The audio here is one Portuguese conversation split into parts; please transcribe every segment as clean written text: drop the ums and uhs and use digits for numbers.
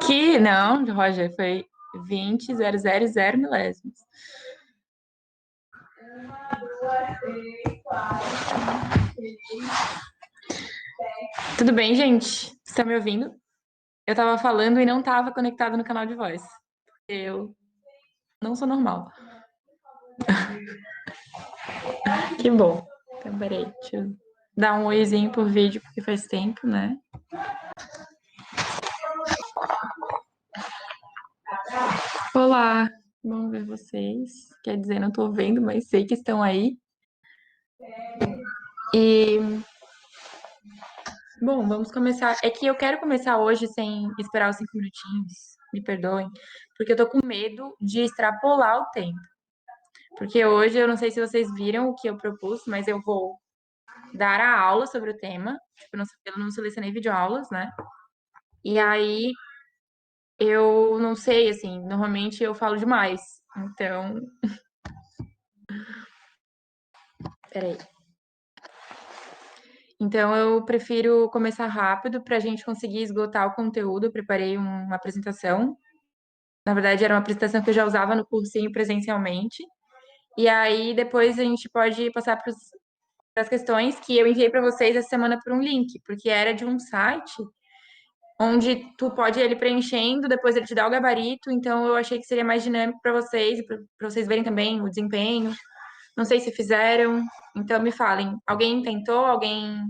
Que não, Roger, foi 20,000 milésimos. Tudo bem, gente? Você tá me ouvindo? Eu tava falando e não tava conectado no canal de voz. Eu não sou normal. Que bom. Então, peraí, deixa eu dar um oizinho por vídeo, porque faz tempo, né? Olá, bom ver vocês. Quer dizer, não tô vendo, mas sei que estão aí. E, bom, vamos começar. É que eu quero começar hoje sem esperar os 5 minutinhos, me perdoem, porque eu tô com medo de extrapolar o tempo. Porque hoje eu não sei se vocês viram o que eu propus, mas eu vou dar a aula sobre o tema. Tipo, eu não selecionei videoaulas, né? E aí eu não sei, assim, normalmente eu falo demais. Então, peraí. Então eu prefiro começar rápido para a gente conseguir esgotar o conteúdo. Eu preparei uma apresentação. Na verdade, era uma apresentação que eu já usava no cursinho presencialmente. E aí depois a gente pode passar para as questões que eu enviei para vocês essa semana por um link, porque era de um site onde tu pode ir ele preenchendo, depois ele te dá o gabarito, então eu achei que seria mais dinâmico para vocês, para vocês verem também o desempenho. Não sei se fizeram, então me falem. Alguém tentou? Alguém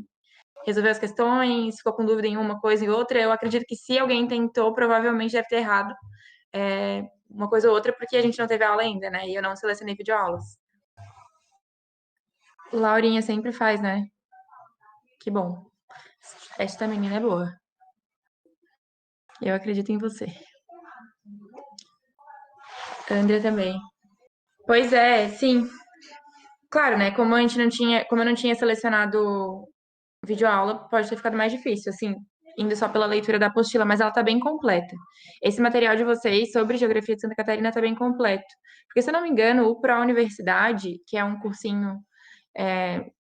resolveu as questões? Ficou com dúvida em uma coisa e outra? Eu acredito que se alguém tentou, provavelmente deve ter errado uma coisa ou outra, porque a gente não teve aula ainda, né? E eu não selecionei videoaulas. Laurinha sempre faz, né? Que bom. Esta menina é boa. Eu acredito em você. André também. Pois é, sim. Claro, né? Como eu não tinha selecionado videoaula, pode ter ficado mais difícil, assim, indo só pela leitura da apostila, mas ela tá bem completa. Esse material de vocês sobre Geografia de Santa Catarina tá bem completo. Porque, se eu não me engano, o Pró-Universidade, que é um cursinho,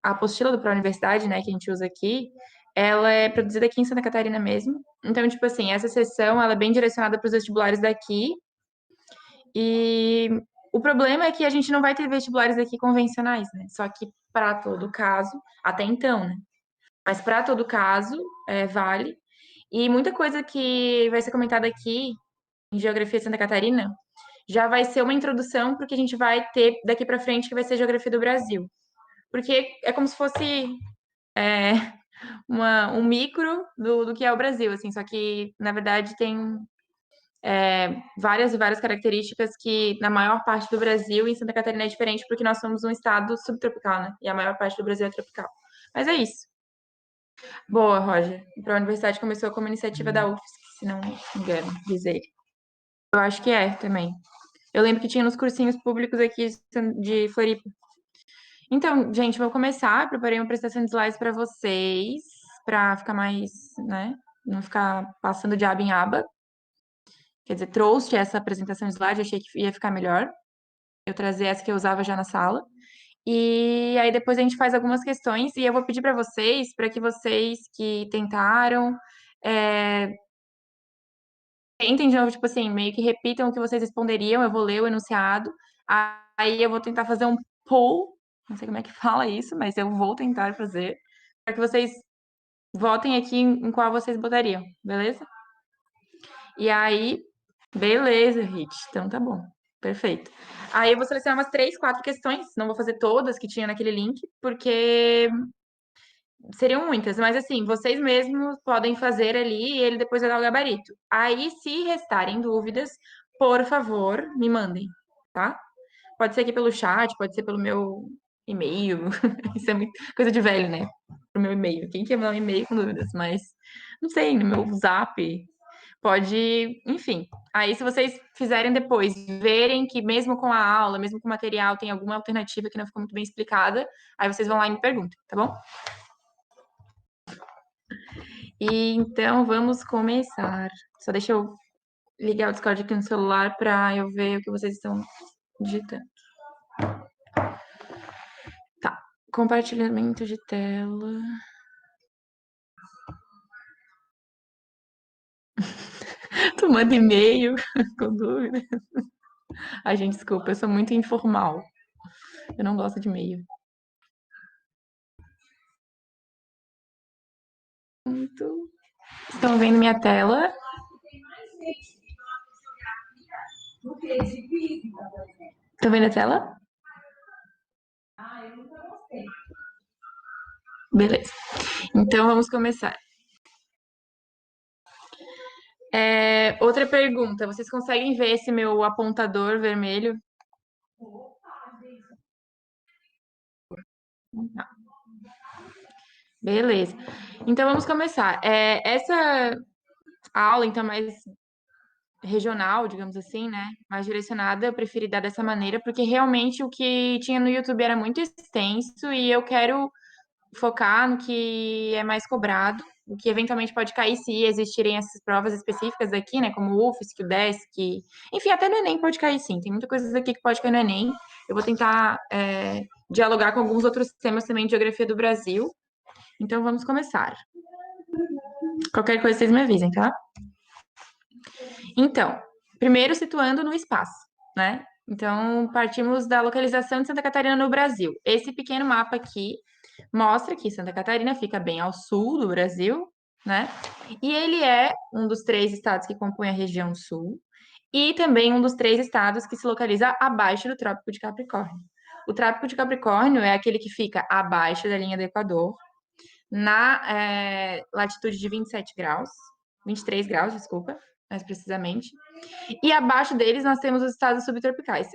a apostila do Pró-Universidade, né, que a gente usa aqui, ela é produzida aqui em Santa Catarina mesmo. Então, tipo assim, essa sessão, ela é bem direcionada para os vestibulares daqui. E o problema é que a gente não vai ter vestibulares aqui convencionais, né? Só que para todo caso, até então, né? Mas para todo caso, vale. E muita coisa que vai ser comentada aqui em Geografia de Santa Catarina já vai ser uma introdução porque a gente vai ter daqui para frente, que vai ser Geografia do Brasil. Porque é como se fosse um micro do que é o Brasil, assim, só que, na verdade, tem várias e várias características que na maior parte do Brasil e em Santa Catarina é diferente porque nós somos um estado subtropical, né? E a maior parte do Brasil é tropical. Mas é isso. Boa, Roger. Para a universidade começou como iniciativa da UFSC, se não me engano, diz ele. Eu acho que é também. Eu lembro que tinha nos cursinhos públicos aqui de Floripa. Então, gente, vou começar. Preparei uma apresentação de slides para vocês, para ficar mais, né? Não ficar passando de aba em aba. Quer dizer, trouxe essa apresentação de slide, achei que ia ficar melhor. Eu trazer essa que eu usava já na sala. E aí depois a gente faz algumas questões e eu vou pedir para que vocês que tentaram, é, tentem de novo, tipo assim, meio que repitam o que vocês responderiam, eu vou ler o enunciado, aí eu vou tentar fazer um poll, não sei como é que fala isso, mas eu vou tentar fazer, para que vocês votem aqui em qual vocês botariam, beleza? E aí, beleza, Hit, então tá bom, perfeito. Aí eu vou selecionar umas 3, 4 questões, não vou fazer todas que tinha naquele link, porque seriam muitas, mas assim, vocês mesmos podem fazer ali e ele depois vai dar o gabarito. Aí, se restarem dúvidas, por favor, me mandem, tá? Pode ser aqui pelo chat, pode ser pelo meu e-mail. Isso é muito coisa de velho, né? Pro meu e-mail. Quem quer mandar um e-mail com dúvidas? Mas não sei, no meu zap. Pode, enfim. Aí, se vocês fizerem depois, verem que mesmo com a aula, mesmo com o material, tem alguma alternativa que não ficou muito bem explicada, aí vocês vão lá e me perguntam, tá bom? E então vamos começar. Só deixa eu ligar o Discord aqui no celular para eu ver o que vocês estão digitando. Tá. Compartilhamento de tela. Manda e-mail com dúvida. Ai, gente, desculpa, eu sou muito informal. Eu não gosto de e-mail. Muito. Estão vendo minha tela? Estão vendo a tela? Beleza. Então vamos começar. Outra pergunta. Vocês conseguem ver esse meu apontador vermelho? Beleza. Então vamos começar. Essa aula, então, mais regional, digamos assim, né? Mais direcionada, eu preferi dar dessa maneira, porque realmente o que tinha no YouTube era muito extenso e eu quero focar no que é mais cobrado, o que eventualmente pode cair se existirem essas provas específicas aqui, né? Como o UFSC, o DESC, enfim, até no Enem pode cair sim. Tem muita coisa aqui que pode cair no Enem. Eu vou tentar dialogar com alguns outros temas também de geografia do Brasil. Então vamos começar. Qualquer coisa vocês me avisem, tá? Então, primeiro situando no espaço, né? Então, partimos da localização de Santa Catarina no Brasil. Esse pequeno mapa aqui mostra que Santa Catarina fica bem ao sul do Brasil, né? E ele é um dos três estados que compõem a região sul e também um dos três estados que se localiza abaixo do Trópico de Capricórnio. O Trópico de Capricórnio é aquele que fica abaixo da linha do Equador, na latitude de 27 graus, 23 graus, desculpa, mais precisamente. E abaixo deles nós temos os estados subtropicais.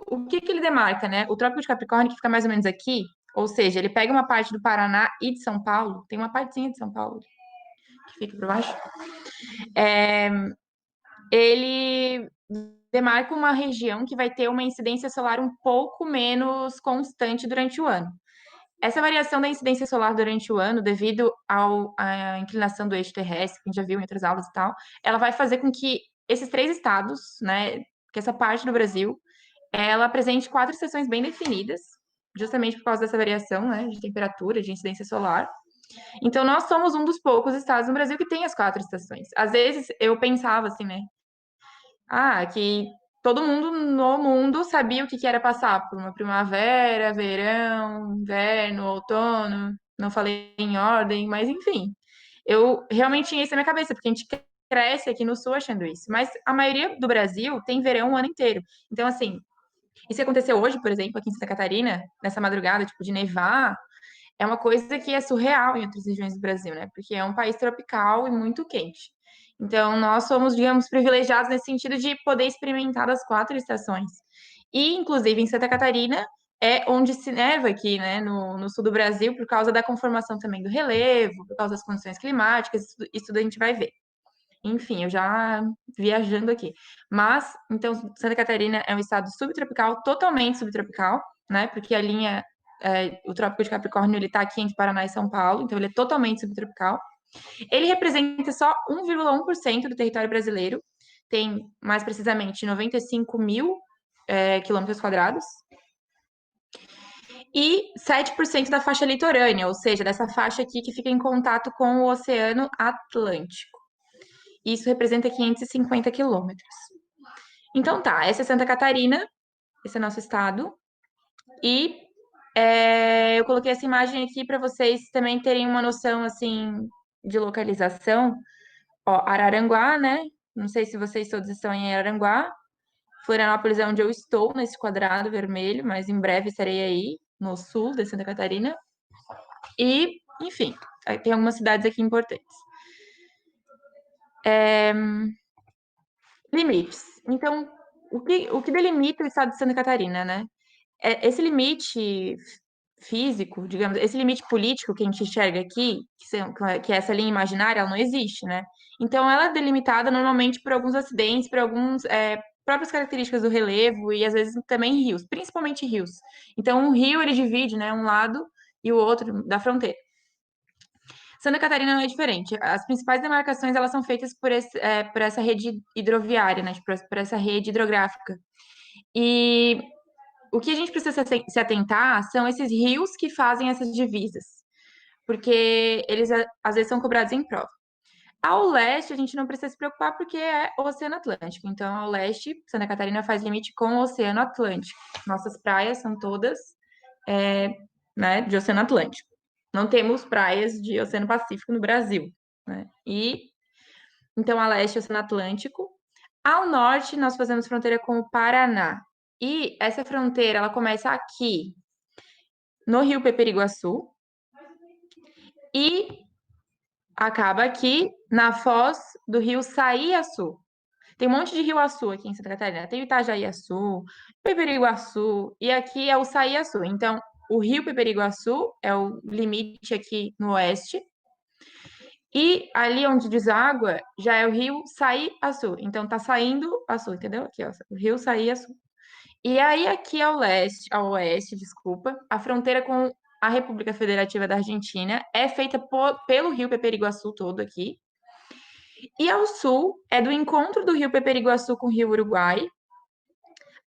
O que que ele demarca, né? O Trópico de Capricórnio, que fica mais ou menos aqui, ou seja, ele pega uma parte do Paraná e de São Paulo, tem uma partezinha de São Paulo que fica por baixo, ele demarca uma região que vai ter uma incidência solar um pouco menos constante durante o ano. Essa variação da incidência solar durante o ano, devido à inclinação do eixo terrestre, que a gente já viu em outras aulas e tal, ela vai fazer com que esses três estados, né, que essa parte do Brasil, ela apresente quatro estações bem definidas, justamente por causa dessa variação, né, de temperatura, de incidência solar. Então, nós somos um dos poucos estados no Brasil que tem as quatro estações. Às vezes, eu pensava assim, né, que todo mundo no mundo sabia o que era passar por uma primavera, verão, inverno, outono. Não falei em ordem, mas enfim. Eu realmente tinha isso na minha cabeça, porque a gente cresce aqui no sul achando isso. Mas a maioria do Brasil tem verão o ano inteiro. Então, assim, isso que aconteceu hoje, por exemplo, aqui em Santa Catarina, nessa madrugada, tipo, de nevar, é uma coisa que é surreal em outras regiões do Brasil, né? Porque é um país tropical e muito quente. Então, nós somos, digamos, privilegiados nesse sentido de poder experimentar as quatro estações. E, inclusive, em Santa Catarina é onde se neva aqui, né, no sul do Brasil, por causa da conformação também do relevo, por causa das condições climáticas, isso tudo a gente vai ver. Enfim, eu já viajando aqui. Mas, então, Santa Catarina é um estado subtropical, totalmente subtropical, né? Porque a linha, o Trópico de Capricórnio, ele tá aqui entre Paraná e São Paulo, então ele é totalmente subtropical. Ele representa só 1,1% do território brasileiro, tem mais precisamente 95 mil quilômetros quadrados, e 7% da faixa litorânea, ou seja, dessa faixa aqui que fica em contato com o Oceano Atlântico. Isso representa 550 quilômetros. Então tá, essa é Santa Catarina, esse é nosso estado. E eu coloquei essa imagem aqui para vocês também terem uma noção assim de localização. Ó, Araranguá, né? Não sei se vocês todos estão em Araranguá. Florianópolis é onde eu estou, nesse quadrado vermelho, mas em breve estarei aí, no sul de Santa Catarina. E, enfim, tem algumas cidades aqui importantes. Limites. Então, o que delimita o estado de Santa Catarina, né? Esse limite físico, digamos, esse limite político que a gente enxerga aqui, que é essa linha imaginária, ela não existe, né? Então, ela é delimitada normalmente por alguns acidentes, por algumas próprias características do relevo e às vezes também rios, principalmente rios. Então, um rio ele divide, né, um lado e o outro da fronteira. Santa Catarina não é diferente. As principais demarcações elas são feitas por essa rede hidroviária, né, por essa rede hidrográfica. E o que a gente precisa se atentar são esses rios que fazem essas divisas, porque eles às vezes são cobrados em prova. Ao leste, a gente não precisa se preocupar porque é o Oceano Atlântico. Então, ao leste, Santa Catarina faz limite com o Oceano Atlântico. Nossas praias são todas, é, né, de Oceano Atlântico. Não temos praias de Oceano Pacífico no Brasil, né? Então, a leste, Oceano Atlântico. Ao norte, nós fazemos fronteira com o Paraná. E essa fronteira, ela começa aqui, no Rio Peperiguaçu, e acaba aqui na foz do Rio Saíaçu. Tem um monte de rio-açu aqui em Santa Catarina. Tem o Itajaí-açu, Peperiguaçu, e aqui é o Saí-açu. Então, o rio Peperiguaçu é o limite aqui no oeste, e ali onde deságua já é o rio Saí-açu. Então, tá saindo açu, entendeu? Aqui, ó, o rio Saí-açu. E aí, aqui ao leste, ao oeste, desculpa, a fronteira com a República Federativa da Argentina é feita pelo rio Peperiguaçu todo aqui. E ao sul é do encontro do rio Peperiguaçu com o rio Uruguai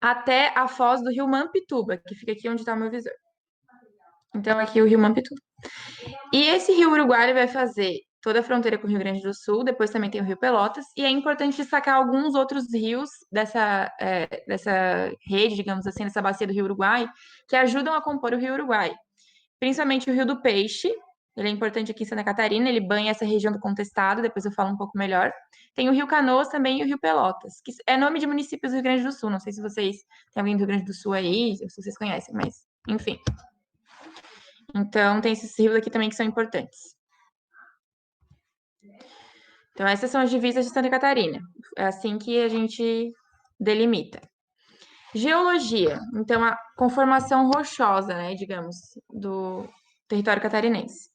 até a foz do rio Mampituba, que fica aqui onde está o meu visor. Então, aqui o rio Mampituba. E esse rio Uruguai ele vai fazer toda a fronteira com o Rio Grande do Sul, depois também tem o rio Pelotas, e é importante destacar alguns outros rios dessa rede, digamos assim, dessa bacia do rio Uruguai, que ajudam a compor o rio Uruguai. Principalmente o Rio do Peixe, ele é importante aqui em Santa Catarina, ele banha essa região do Contestado, depois eu falo um pouco melhor. Tem o Rio Canoas também e o Rio Pelotas, que é nome de municípios do Rio Grande do Sul. Não sei se vocês têm alguém do Rio Grande do Sul aí, se vocês conhecem, mas enfim. Então tem esses rios aqui também que são importantes. Então essas são as divisas de Santa Catarina. É assim que a gente delimita. Geologia, então a conformação rochosa, né, digamos, do território catarinense.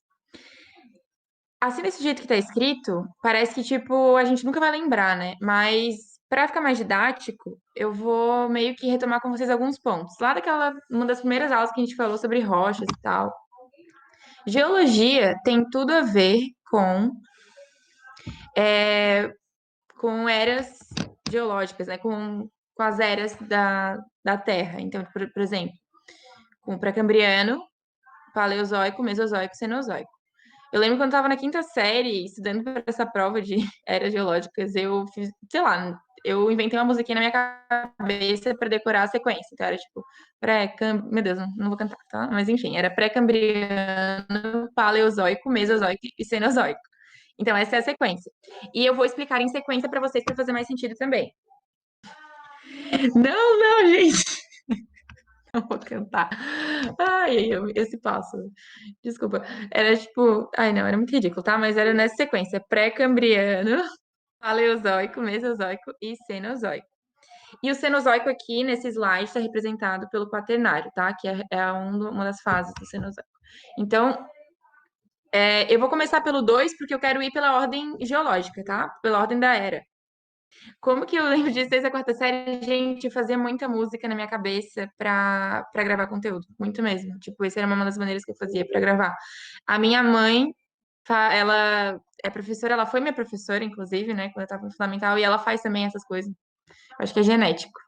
Assim, desse jeito que tá escrito, parece que, tipo, a gente nunca vai lembrar, né? Mas, para ficar mais didático, eu vou meio que retomar com vocês alguns pontos. Lá daquela, uma das primeiras aulas que a gente falou sobre rochas e tal. Geologia tem tudo a ver é, com eras geológicas, né? Com as eras da Terra. Então, por exemplo, com o pré-cambriano, paleozoico, mesozoico, cenozoico. Eu lembro quando eu estava na quinta série, estudando para essa prova de eras geológicas, eu fiz, sei lá, eu inventei uma musiquinha na minha cabeça para decorar a sequência. Então era tipo, meu Deus, não vou cantar, tá? Mas enfim, era pré-cambriano, paleozoico, mesozoico e cenozoico. Então essa é a sequência. E eu vou explicar em sequência para vocês para fazer mais sentido também. Não, não, gente. Não vou cantar. Ai, esse passo. Desculpa. Era tipo. Ai, não, era muito ridículo, tá? Mas era nessa sequência: pré-cambriano, paleozoico, mesozoico e cenozoico. E o cenozoico aqui, nesse slide, está representado pelo quaternário, tá? Que é uma das fases do cenozoico. Então, eu vou começar pelo 2, porque eu quero ir pela ordem geológica, tá? Pela ordem da era. Como que eu lembro disso desde a quarta série? Gente, eu fazia muita música na minha cabeça pra gravar conteúdo. Muito mesmo. Tipo, essa era uma das maneiras que eu fazia pra gravar. A minha mãe, ela é professora, ela foi minha professora, inclusive, né, quando eu tava no fundamental, e ela faz também essas coisas. Acho que é genético.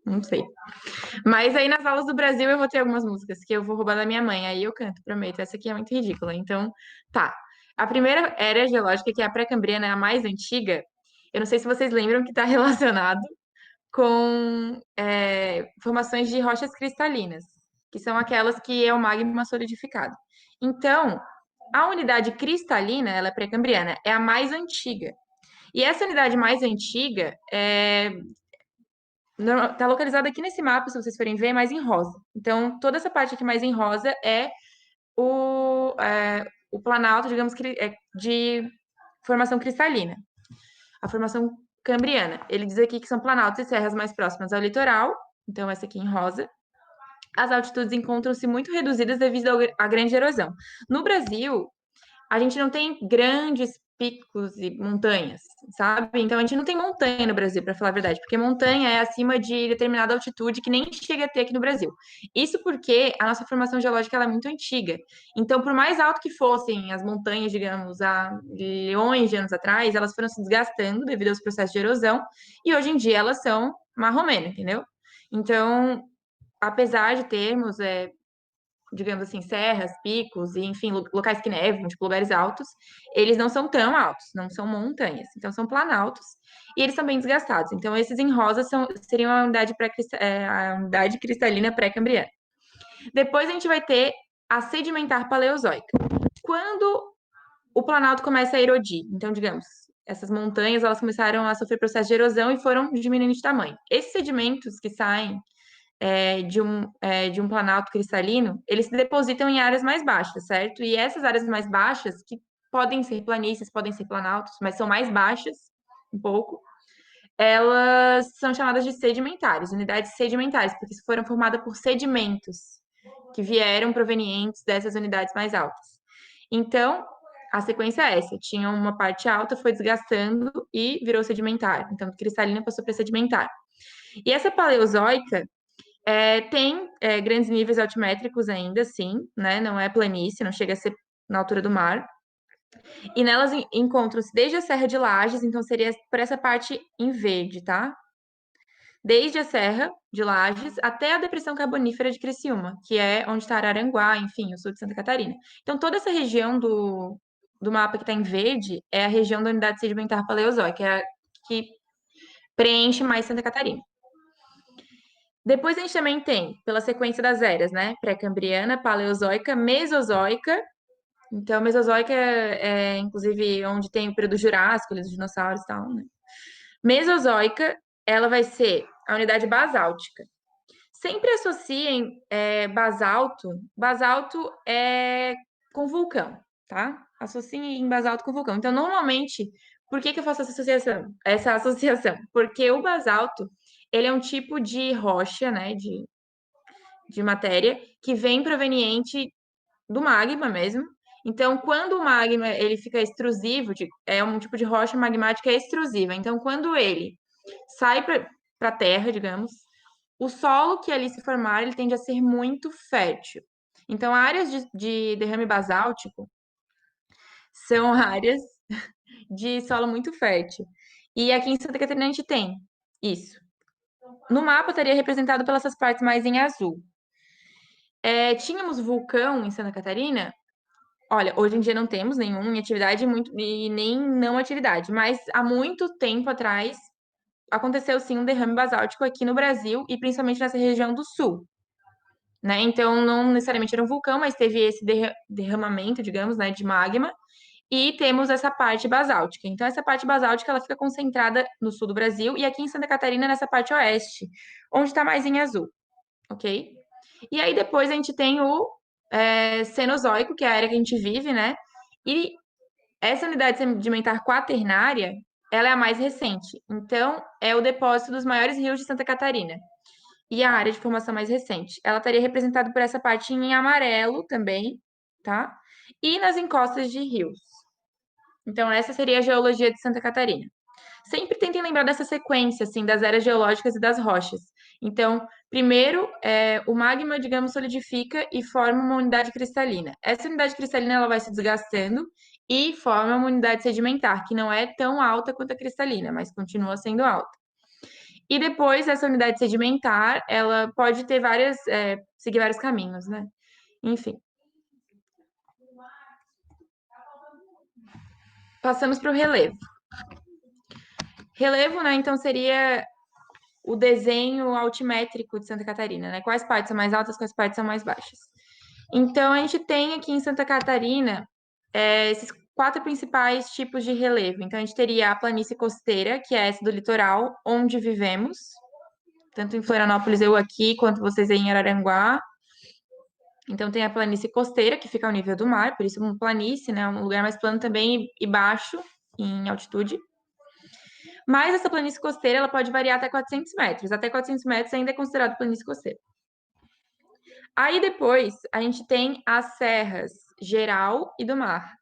Não sei. Mas aí nas aulas do Brasil eu vou ter algumas músicas que eu vou roubar da minha mãe. Aí eu canto, prometo. Essa aqui é muito ridícula. Então, tá. A primeira era geológica, que é a pré-cambriana, é a mais antiga. Eu não sei se vocês lembram que está relacionado com formações de rochas cristalinas, que são aquelas que é o magma solidificado. Então, a unidade cristalina, ela é pré-cambriana, é a mais antiga. E essa unidade mais antiga está localizada aqui nesse mapa, se vocês forem ver, é mais em rosa. Então, toda essa parte aqui mais em rosa é o planalto, digamos, de formação cristalina. A formação cambriana. Ele diz aqui que são planaltos e serras mais próximas ao litoral, então essa aqui em rosa. As altitudes encontram-se muito reduzidas devido à grande erosão. No Brasil, a gente não tem grandes picos e montanhas, sabe? Então a gente não tem montanha no Brasil, para falar a verdade, porque montanha é acima de determinada altitude que nem chega a ter aqui no Brasil. Isso porque a nossa formação geológica ela é muito antiga. Então, por mais alto que fossem as montanhas, digamos, há milhões de anos atrás, elas foram se desgastando devido aos processos de erosão e hoje em dia elas são marromeno, entendeu? Então, apesar de termos digamos assim, serras, picos, e enfim, locais que nevam, tipo lugares altos, eles não são tão altos, não são montanhas, então são planaltos e eles são bem desgastados. Então, esses em rosa seriam a unidade cristalina pré-cambriana. Depois a gente vai ter a sedimentar paleozoica. Quando o planalto começa a erodir, então, digamos, essas montanhas elas começaram a sofrer processo de erosão e foram diminuindo de tamanho. Esses sedimentos que saem de um planalto cristalino, eles se depositam em áreas mais baixas, certo? E essas áreas mais baixas, que podem ser planícies, podem ser planaltos, mas são mais baixas, um pouco, elas são chamadas de sedimentares, unidades sedimentares, porque foram formadas por sedimentos que vieram provenientes dessas unidades mais altas. Então, a sequência é essa: tinha uma parte alta, foi desgastando e virou sedimentar. Então, cristalina passou para sedimentar. E essa paleozoica tem grandes níveis altimétricos ainda, sim, né? Não é planície, não chega a ser na altura do mar. E nelas encontram-se desde a Serra de Lages, então seria por essa parte em verde, tá? Desde a Serra de Lages até a Depressão Carbonífera de Criciúma, que é onde está Araranguá, enfim, o sul de Santa Catarina. Então, toda essa região do mapa que está em verde é a região da unidade sedimentar paleozoica, é a que preenche mais Santa Catarina. Depois a gente também tem, pela sequência das eras, né? Pré-cambriana, paleozoica, mesozoica. Então, mesozoica inclusive, onde tem o período Jurássico, ali, dos dinossauros e tal, né? Mesozoica, ela vai ser a unidade basáltica. Sempre associem basalto é com vulcão, tá? Associem em basalto com vulcão. Então, normalmente, por que eu faço essa associação? Porque o basalto, ele é um tipo de rocha, né, de matéria, que vem proveniente do magma mesmo. Então, quando o magma ele fica extrusivo, é um tipo de rocha magmática extrusiva. Então, quando ele sai para a terra, digamos, o solo que ali se formar, ele tende a ser muito fértil. Então, áreas de derrame basáltico são áreas de solo muito fértil. E aqui em Santa Catarina a gente tem isso. No mapa estaria representado pelas essas partes mais em azul. Tínhamos vulcão em Santa Catarina? Olha, hoje em dia não temos nenhum em atividade e nem não atividade, mas há muito tempo atrás aconteceu sim um derrame basáltico aqui no Brasil e principalmente nessa região do sul, né? Então não necessariamente era um vulcão, mas teve esse derramamento, digamos, né, de magma e temos essa parte basáltica. Então essa parte basáltica ela fica concentrada no sul do Brasil e aqui em Santa Catarina nessa parte oeste, onde está mais em azul, ok? E aí depois a gente tem o Cenozoico, que é a área que a gente vive, né? E essa unidade sedimentar quaternária, ela é a mais recente. Então, é o depósito dos maiores rios de Santa Catarina. E a área de formação mais recente. Ela estaria representada por essa parte em amarelo também, tá? E nas encostas de rios. Então, essa seria a geologia de Santa Catarina. Sempre tentem lembrar dessa sequência, assim, das eras geológicas e das rochas. Então, primeiro, o magma, digamos, solidifica e forma uma unidade cristalina. Essa unidade cristalina ela vai se desgastando e forma uma unidade sedimentar, que não é tão alta quanto a cristalina, mas continua sendo alta. E depois, essa unidade sedimentar, ela pode ter seguir vários caminhos, né? Enfim. Passamos para o relevo. Relevo, né, então seria o desenho altimétrico de Santa Catarina, né? Quais partes são mais altas, quais partes são mais baixas. Então, a gente tem aqui em Santa Catarina esses quatro principais tipos de relevo. Então, a gente teria a planície costeira, que é essa do litoral, onde vivemos, tanto em Florianópolis, eu aqui, quanto vocês aí em Araranguá. Então, tem a planície costeira, que fica ao nível do mar, por isso uma planície, né? Um lugar mais plano também e baixo em altitude. Mas essa planície costeira ela pode variar até 400 metros. Até 400 metros ainda é considerado planície costeira. Aí depois a gente tem as serras geral e do mar.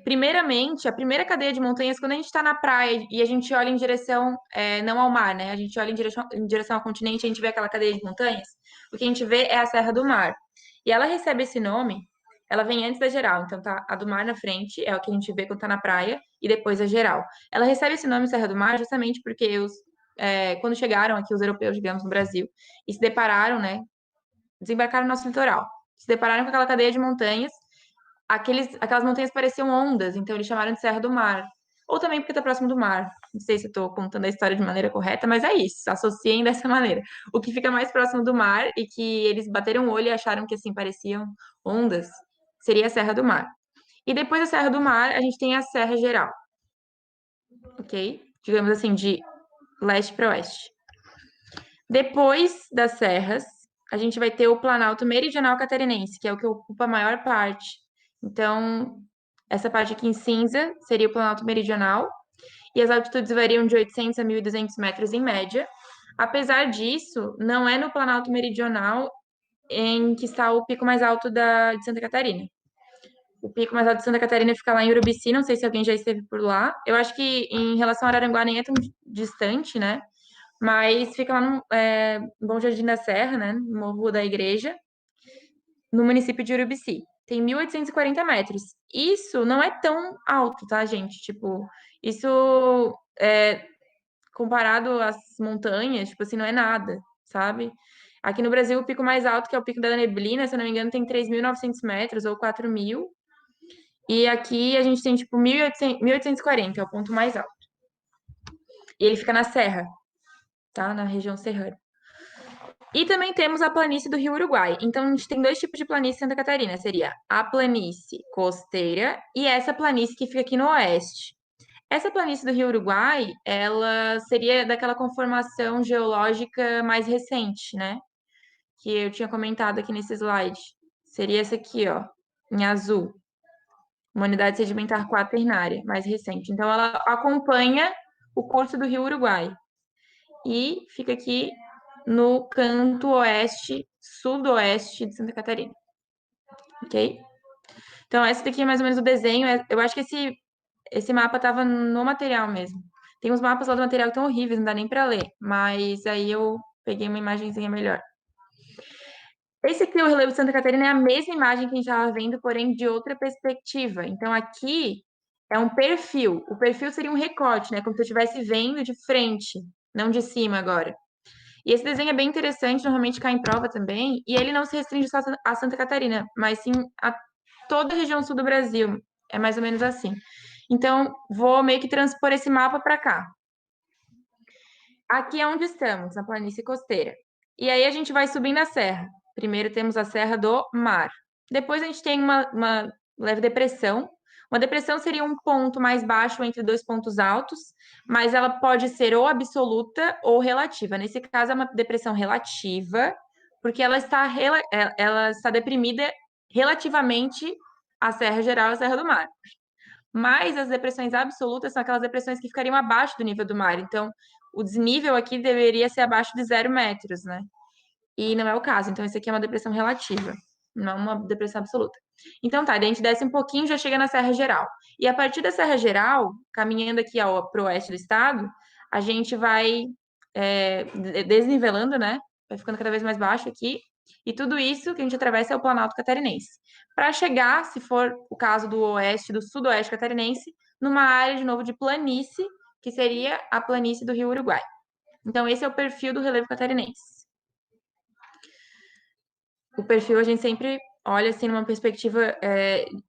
Primeiramente, a primeira cadeia de montanhas, quando a gente está na praia e a gente olha em direção, não ao mar, né? A gente olha em direção ao continente, a gente vê aquela cadeia de montanhas. O que a gente vê é a Serra do Mar. E ela recebe esse nome, ela vem antes da geral. Então tá a do mar na frente, é o que a gente vê quando tá na praia, e depois a geral. Ela recebe esse nome Serra do Mar justamente porque quando chegaram aqui os europeus, digamos, no Brasil, e se depararam, né? Desembarcaram no nosso litoral. se depararam com aquela cadeia de montanhas. Aquelas montanhas pareciam ondas, então eles chamaram de Serra do Mar. Ou também porque está próximo do mar. Não sei se eu estou contando a história de maneira correta, mas é isso, associem dessa maneira. O que fica mais próximo do mar e que eles bateram o olho e acharam que assim pareciam ondas, seria a Serra do Mar. E depois da Serra do Mar, a gente tem a Serra Geral, ok? Digamos assim, de leste para oeste. Depois das serras, a gente vai ter o Planalto Meridional Catarinense, que é o que ocupa a maior parte. Então, essa parte aqui em cinza seria o Planalto Meridional, e as altitudes variam de 800 a 1.200 metros em média. Apesar disso, não é no Planalto Meridional em que está o pico mais alto de Santa Catarina. O pico mais alto de Santa Catarina fica lá em Urubici, não sei se alguém já esteve por lá. Eu acho que em relação a Araranguá nem é tão distante, né? Mas fica lá no Bom Jardim da Serra, né? No Morro da Igreja, no município de Urubici. Tem 1.840 metros. Isso não é tão alto, tá, gente? Tipo, isso comparado às montanhas, tipo assim, não é nada, sabe? Aqui no Brasil, o pico mais alto, que é o Pico da Neblina, se eu não me engano, tem 3.900 metros ou 4.000. E aqui a gente tem, tipo, 1.840, é o ponto mais alto. E ele fica na serra, tá? Na região serrana. E também temos a planície do Rio Uruguai. Então, a gente tem dois tipos de planície em Santa Catarina. Seria a planície costeira e essa planície que fica aqui no oeste. Essa planície do Rio Uruguai, ela seria daquela conformação geológica mais recente, né? Que eu tinha comentado aqui nesse slide. Seria essa aqui, ó, em azul. Uma unidade sedimentar quaternária, mais recente. Então, ela acompanha o curso do Rio Uruguai. E fica aqui no canto oeste, sudoeste de Santa Catarina. Ok? Então, esse daqui é mais ou menos o desenho. Eu acho que esse mapa estava no material mesmo. Tem uns mapas lá do material que estão horríveis, não dá nem para ler. Mas aí eu peguei uma imagenzinha melhor. Esse aqui, o relevo de Santa Catarina, é a mesma imagem que a gente estava vendo, porém de outra perspectiva. Então, aqui é um perfil. O perfil seria um recorte, né? Como se eu estivesse vendo de frente, não de cima agora. E esse desenho é bem interessante, normalmente cai em prova também, e ele não se restringe só a Santa Catarina, mas sim a toda a região sul do Brasil. É mais ou menos assim. Então, vou meio que transpor esse mapa para cá. Aqui é onde estamos, na planície costeira. E aí a gente vai subindo a serra. Primeiro temos a Serra do Mar. Depois a gente tem uma leve depressão. Uma depressão seria um ponto mais baixo entre dois pontos altos, mas ela pode ser ou absoluta ou relativa. Nesse caso, é uma depressão relativa, porque ela está deprimida relativamente à Serra Geral e à Serra do Mar. Mas as depressões absolutas são aquelas depressões que ficariam abaixo do nível do mar. Então, o desnível aqui deveria ser abaixo de 0 metros, né? E não é o caso. Então, isso aqui é uma depressão relativa, não uma depressão absoluta. Então, tá, daí a gente desce um pouquinho e já chega na Serra Geral. E a partir da Serra Geral, caminhando aqui para o oeste do estado, a gente vai desnivelando, né? Vai ficando cada vez mais baixo aqui. E tudo isso que a gente atravessa é o Planalto Catarinense. Para chegar, se for o caso do oeste, do sudoeste catarinense, numa área de novo de planície, que seria a planície do Rio Uruguai. Então, esse é o perfil do relevo catarinense. O perfil a gente sempre olha assim numa perspectiva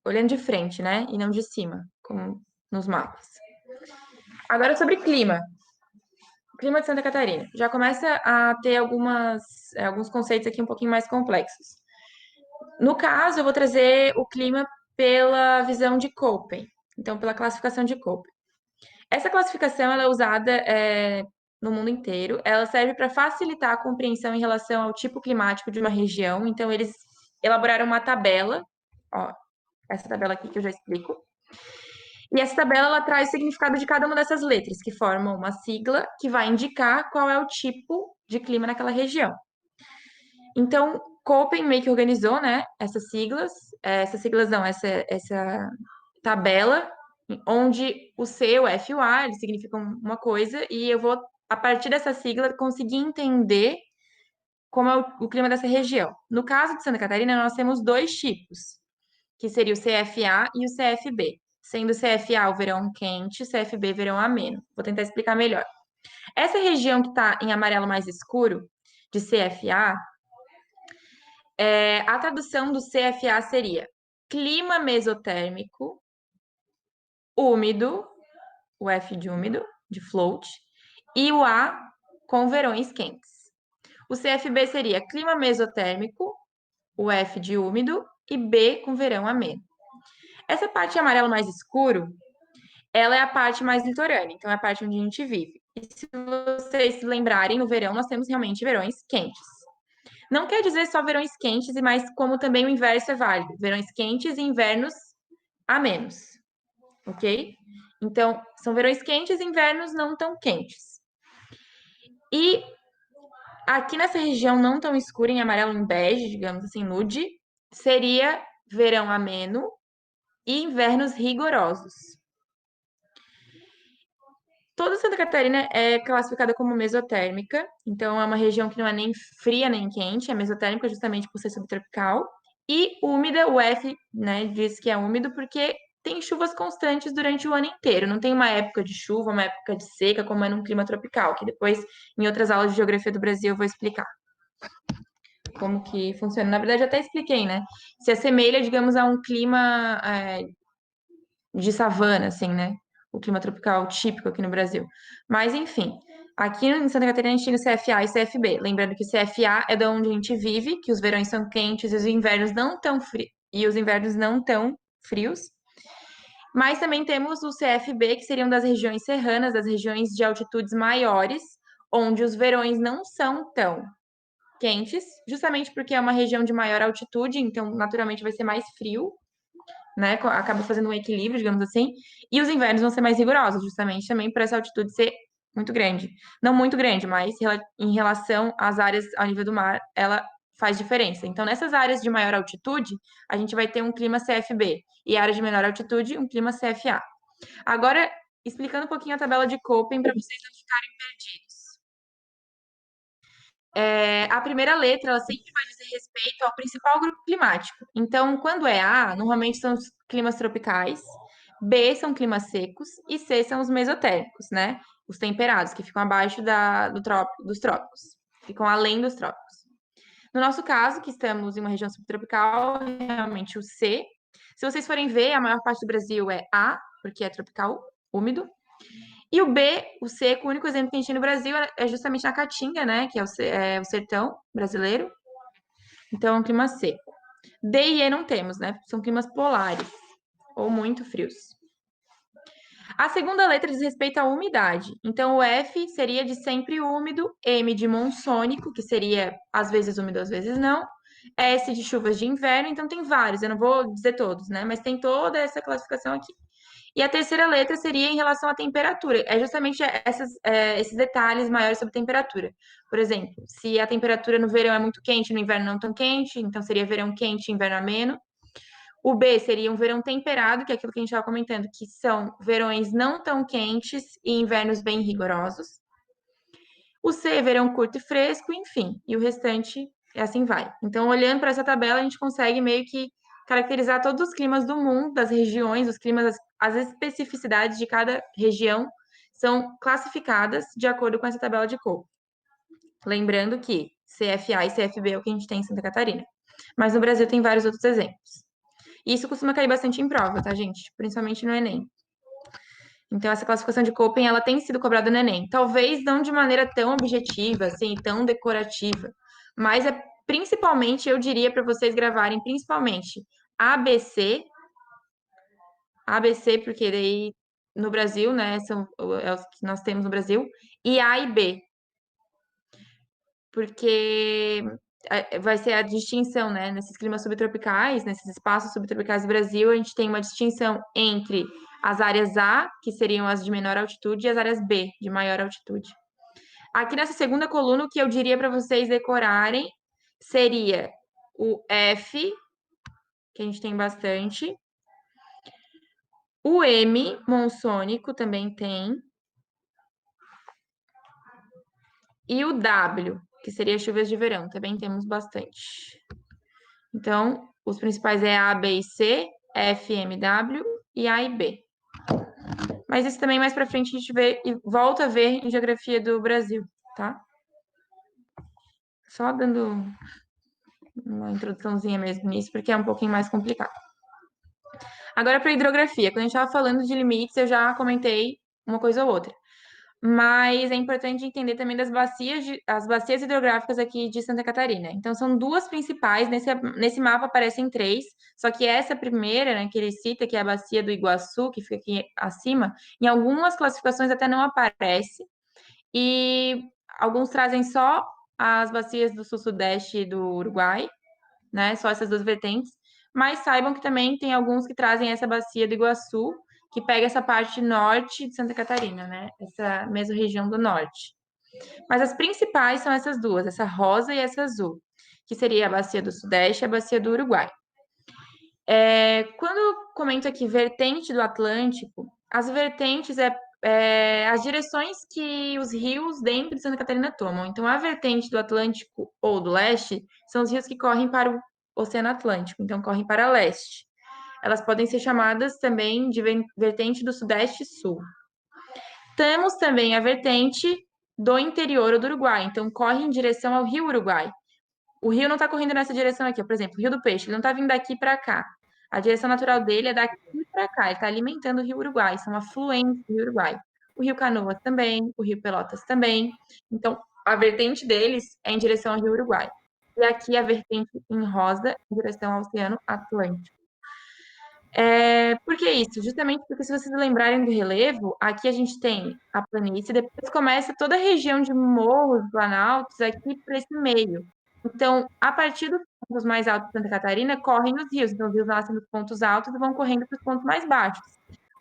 olhando de frente, né? E não de cima, como nos mapas. Agora sobre clima. Clima de Santa Catarina. Já começa a ter alguns conceitos aqui um pouquinho mais complexos. No caso, eu vou trazer o clima pela visão de Köppen. Então, pela classificação de Köppen. Essa classificação ela é usada no mundo inteiro. Ela serve para facilitar a compreensão em relação ao tipo climático de uma região. Então, eles elaboraram uma tabela, ó, essa tabela aqui que eu já explico. E essa tabela ela traz o significado de cada uma dessas letras, que formam uma sigla que vai indicar qual é o tipo de clima naquela região. Então, Köppen meio que organizou, né, essas siglas não, essa tabela, onde o C, o F e o A, eles significam uma coisa, e eu vou, a partir dessa sigla, conseguir entender como é o clima dessa região. No caso de Santa Catarina, nós temos dois tipos, que seria o CFA e o CFB. Sendo o CFA o verão quente, CFB verão ameno. Vou tentar explicar melhor. Essa região que está em amarelo mais escuro, de CFA, A tradução do CFA seria clima mesotérmico, úmido, o F de úmido, de float, e o A com verões quentes. O CFB seria clima mesotérmico, o F de úmido, e B com verão ameno. Essa parte amarelo mais escuro, ela é a parte mais litorânea, então é a parte onde a gente vive. E se vocês se lembrarem, no verão nós temos realmente verões quentes. Não quer dizer só verões quentes, mas como também o inverso é válido. Verões quentes e invernos amenos, ok? Então, são verões quentes e invernos não tão quentes. E aqui nessa região não tão escura, em amarelo em bege, digamos assim, nude, seria verão ameno e invernos rigorosos. Toda Santa Catarina é classificada como mesotérmica, então é uma região que não é nem fria nem quente, é mesotérmica justamente por ser subtropical. E úmida, o F, né, diz que é úmido porque tem chuvas constantes durante o ano inteiro. Não tem uma época de chuva, uma época de seca, como é num clima tropical, que depois, em outras aulas de geografia do Brasil, eu vou explicar como que funciona. Na verdade, eu até expliquei, né? Se assemelha, digamos, a um clima de savana, assim, né? O clima tropical típico aqui no Brasil. Mas, enfim, aqui em Santa Catarina a gente tem o CFA e CFB. Lembrando que o CFA é da onde a gente vive, que os verões são quentes e os invernos não tão frios. Mas também temos o CFB, que seriam das regiões serranas, das regiões de altitudes maiores, onde os verões não são tão quentes, justamente porque é uma região de maior altitude, então naturalmente vai ser mais frio, né? Acaba fazendo um equilíbrio, digamos assim. E os invernos vão ser mais rigorosos, justamente também por essa altitude ser muito grande. Não muito grande, mas em relação às áreas ao nível do mar, ela faz diferença. Então, nessas áreas de maior altitude, a gente vai ter um clima CFB. E áreas de menor altitude, um clima CFA. Agora, explicando um pouquinho a tabela de Köppen para vocês não ficarem perdidos. A primeira letra, ela sempre vai dizer respeito ao principal grupo climático. Então, quando é A, normalmente são os climas tropicais, B são climas secos e C são os mesotérmicos, né? Os temperados, que ficam abaixo dos trópicos, ficam além dos trópicos. No nosso caso, que estamos em uma região subtropical, realmente o C. Se vocês forem ver, a maior parte do Brasil é A, porque é tropical, úmido. E o B, o seco, o único exemplo que a gente tem no Brasil é justamente na Caatinga, né? Que é o sertão brasileiro. Então é um clima seco. D e E não temos, né? São climas polares ou muito frios. A segunda letra diz respeito à umidade. Então o F seria de sempre úmido, M de monsônico, que seria às vezes úmido, às vezes não. S de chuvas de inverno, então tem vários, eu não vou dizer todos, né? Mas tem toda essa classificação aqui. E a terceira letra seria em relação à temperatura. É justamente esses detalhes maiores sobre temperatura. Por exemplo, se a temperatura no verão é muito quente, no inverno não tão quente, então seria verão quente, inverno ameno. O B seria um verão temperado, que é aquilo que a gente estava comentando, que são verões não tão quentes e invernos bem rigorosos. O C, verão curto e fresco, enfim. E o restante, assim vai. Então, olhando para essa tabela, a gente consegue meio que caracterizar todos os climas do mundo, das regiões, os climas, as especificidades de cada região são classificadas de acordo com essa tabela de Köppen. Lembrando que CFA e CFB é o que a gente tem em Santa Catarina. Mas no Brasil tem vários outros exemplos. E isso costuma cair bastante em prova, tá, gente? Principalmente no Enem. Então, essa classificação de Köppen, ela tem sido cobrada no Enem. Talvez não de maneira tão objetiva, assim, tão decorativa, mas é principalmente, eu diria para vocês gravarem, principalmente ABC, ABC, porque daí no Brasil, né, são os que nós temos no Brasil, e A e B, porque vai ser a distinção, né? Nesses climas subtropicais, nesses espaços subtropicais do Brasil, a gente tem uma distinção entre as áreas A, que seriam as de menor altitude, e as áreas B, de maior altitude. Aqui nessa segunda coluna, o que eu diria para vocês decorarem seria o F, que a gente tem bastante, o M, monsônico, também tem, e o W, que seria chuvas de verão, também temos bastante. Então, os principais é A, B e C, F, M, W e A e B. Mas isso também mais para frente a gente vê e volta a ver em geografia do Brasil, tá? Só dando uma introduçãozinha mesmo nisso, porque é um pouquinho mais complicado. Agora, para hidrografia, quando a gente estava falando de limites, eu já comentei uma coisa ou outra. Mas é importante entender também as bacias hidrográficas aqui de Santa Catarina. Então, são duas principais, nesse mapa aparecem três, só que essa primeira, né, que ele cita, que é a bacia do Iguaçu, que fica aqui acima, em algumas classificações até não aparece, e alguns trazem só as bacias do sul-sudeste do Uruguai, né, só essas duas vertentes, mas saibam que também tem alguns que trazem essa bacia do Iguaçu, que pega essa parte norte de Santa Catarina, né? Essa mesma região do norte. Mas as principais são essas duas, essa rosa e essa azul, que seria a bacia do Sudeste e a bacia do Uruguai. Quando eu comento aqui vertente do Atlântico, as vertentes as direções que os rios dentro de Santa Catarina tomam. Então, a vertente do Atlântico ou do leste são os rios que correm para o Oceano Atlântico, então correm para leste. Elas podem ser chamadas também de vertente do Sudeste e Sul. Temos também a vertente do interior do Uruguai, então corre em direção ao Rio Uruguai. O rio não está correndo nessa direção aqui, por exemplo, o Rio do Peixe, ele não está vindo daqui para cá. A direção natural dele é daqui para cá, ele está alimentando o Rio Uruguai, são afluentes do Rio Uruguai. O Rio Canoas também, o Rio Pelotas também. Então, a vertente deles é em direção ao Rio Uruguai. E aqui a vertente em rosa, em direção ao Oceano Atlântico. Por que isso? Justamente porque, se vocês lembrarem do relevo, aqui a gente tem a planície, depois começa toda a região de morros, planaltos, aqui para esse meio. Então, a partir dos pontos mais altos de Santa Catarina, correm os rios. Então, os rios nascem nos pontos altos e vão correndo para os pontos mais baixos.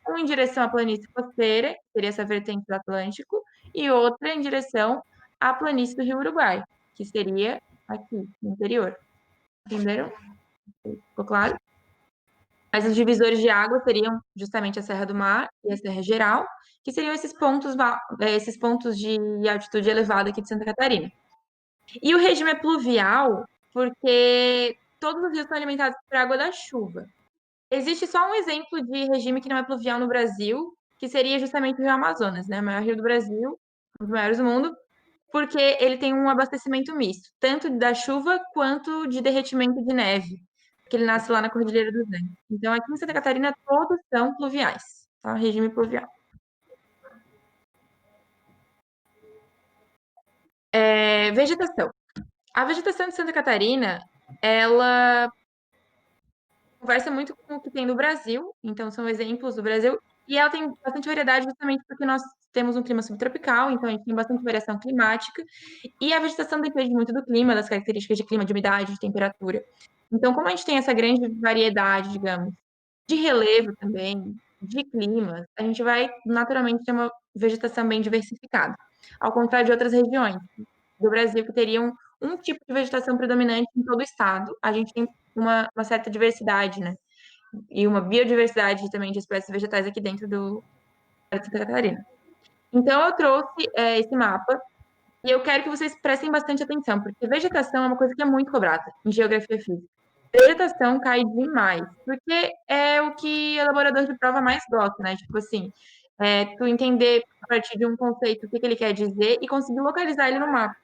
Um em direção à planície costeira, que seria essa vertente do Atlântico, e outra em direção à planície do Rio Uruguai, que seria aqui, no interior. Entenderam? Ficou claro? Mas os divisores de água seriam justamente a Serra do Mar e a Serra Geral, que seriam esses pontos de altitude elevada aqui de Santa Catarina. E o regime é pluvial, porque todos os rios são alimentados por água da chuva. Existe só um exemplo de regime que não é pluvial no Brasil, que seria justamente o Rio Amazonas, né? O maior rio do Brasil, um dos maiores do mundo, porque ele tem um abastecimento misto, tanto da chuva quanto de derretimento de neve, porque ele nasce lá na Cordilheira dos Andes. Então, aqui em Santa Catarina, todos são pluviais, tá? Regime pluvial. Vegetação. A vegetação de Santa Catarina, ela conversa muito com o que tem no Brasil, então são exemplos do Brasil, e ela tem bastante variedade justamente porque nós temos um clima subtropical, então a gente tem bastante variação climática, e a vegetação depende muito do clima, das características de clima, de umidade, de temperatura. Então, como a gente tem essa grande variedade, digamos, de relevo também, de clima, a gente vai naturalmente ter uma vegetação bem diversificada. Ao contrário de outras regiões do Brasil que teriam um tipo de vegetação predominante em todo o estado, a gente tem uma certa diversidade, né? E uma biodiversidade também de espécies vegetais aqui dentro do de Santa Catarina. Então, eu trouxe esse mapa e eu quero que vocês prestem bastante atenção, porque vegetação é uma coisa que é muito cobrada em geografia física. Vegetação cai demais, porque é o que o elaborador de prova mais gosta, né? Tipo assim, tu entender a partir de um conceito o que ele quer dizer e conseguir localizar ele no mapa.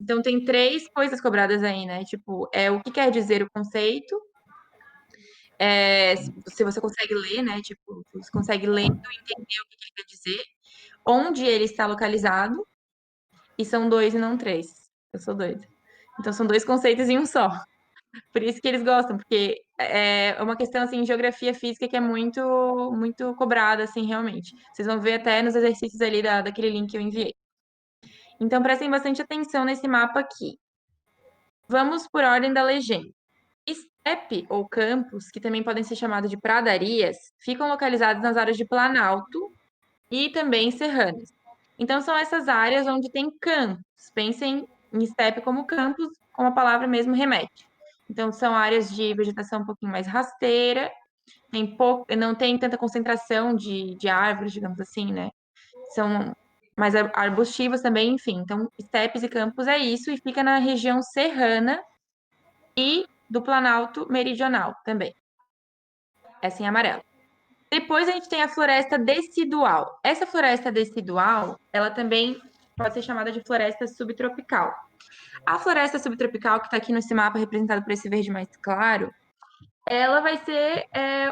Então, tem três coisas cobradas aí, né? Tipo, o que quer dizer o conceito, se você consegue ler, né? Tipo, você consegue ler e entender o que ele quer dizer, onde ele está localizado, e são dois e não três. Eu sou doida. Então, são dois conceitos em um só. Por isso que eles gostam, porque é uma questão, assim, de geografia física que é muito, muito cobrada, assim, realmente. Vocês vão ver até nos exercícios ali daquele link que eu enviei. Então, prestem bastante atenção nesse mapa aqui. Vamos por ordem da legenda. Estepe ou campos, que também podem ser chamados de pradarias, ficam localizados nas áreas de planalto e também serranas. Então, são essas áreas onde tem campos. Pensem em estepe como campos, como a palavra mesmo remete. Então, são áreas de vegetação um pouquinho mais rasteira, não tem tanta concentração de árvores, digamos assim, né? São mais arbustivas também, enfim. Então, estepes e campos é isso, e fica na região serrana e do Planalto Meridional também. Essa em amarelo. Depois a gente tem a floresta decidual. Essa floresta decidual, ela também pode ser chamada de floresta subtropical. A floresta subtropical, que está aqui nesse mapa representado por esse verde mais claro, ela vai ser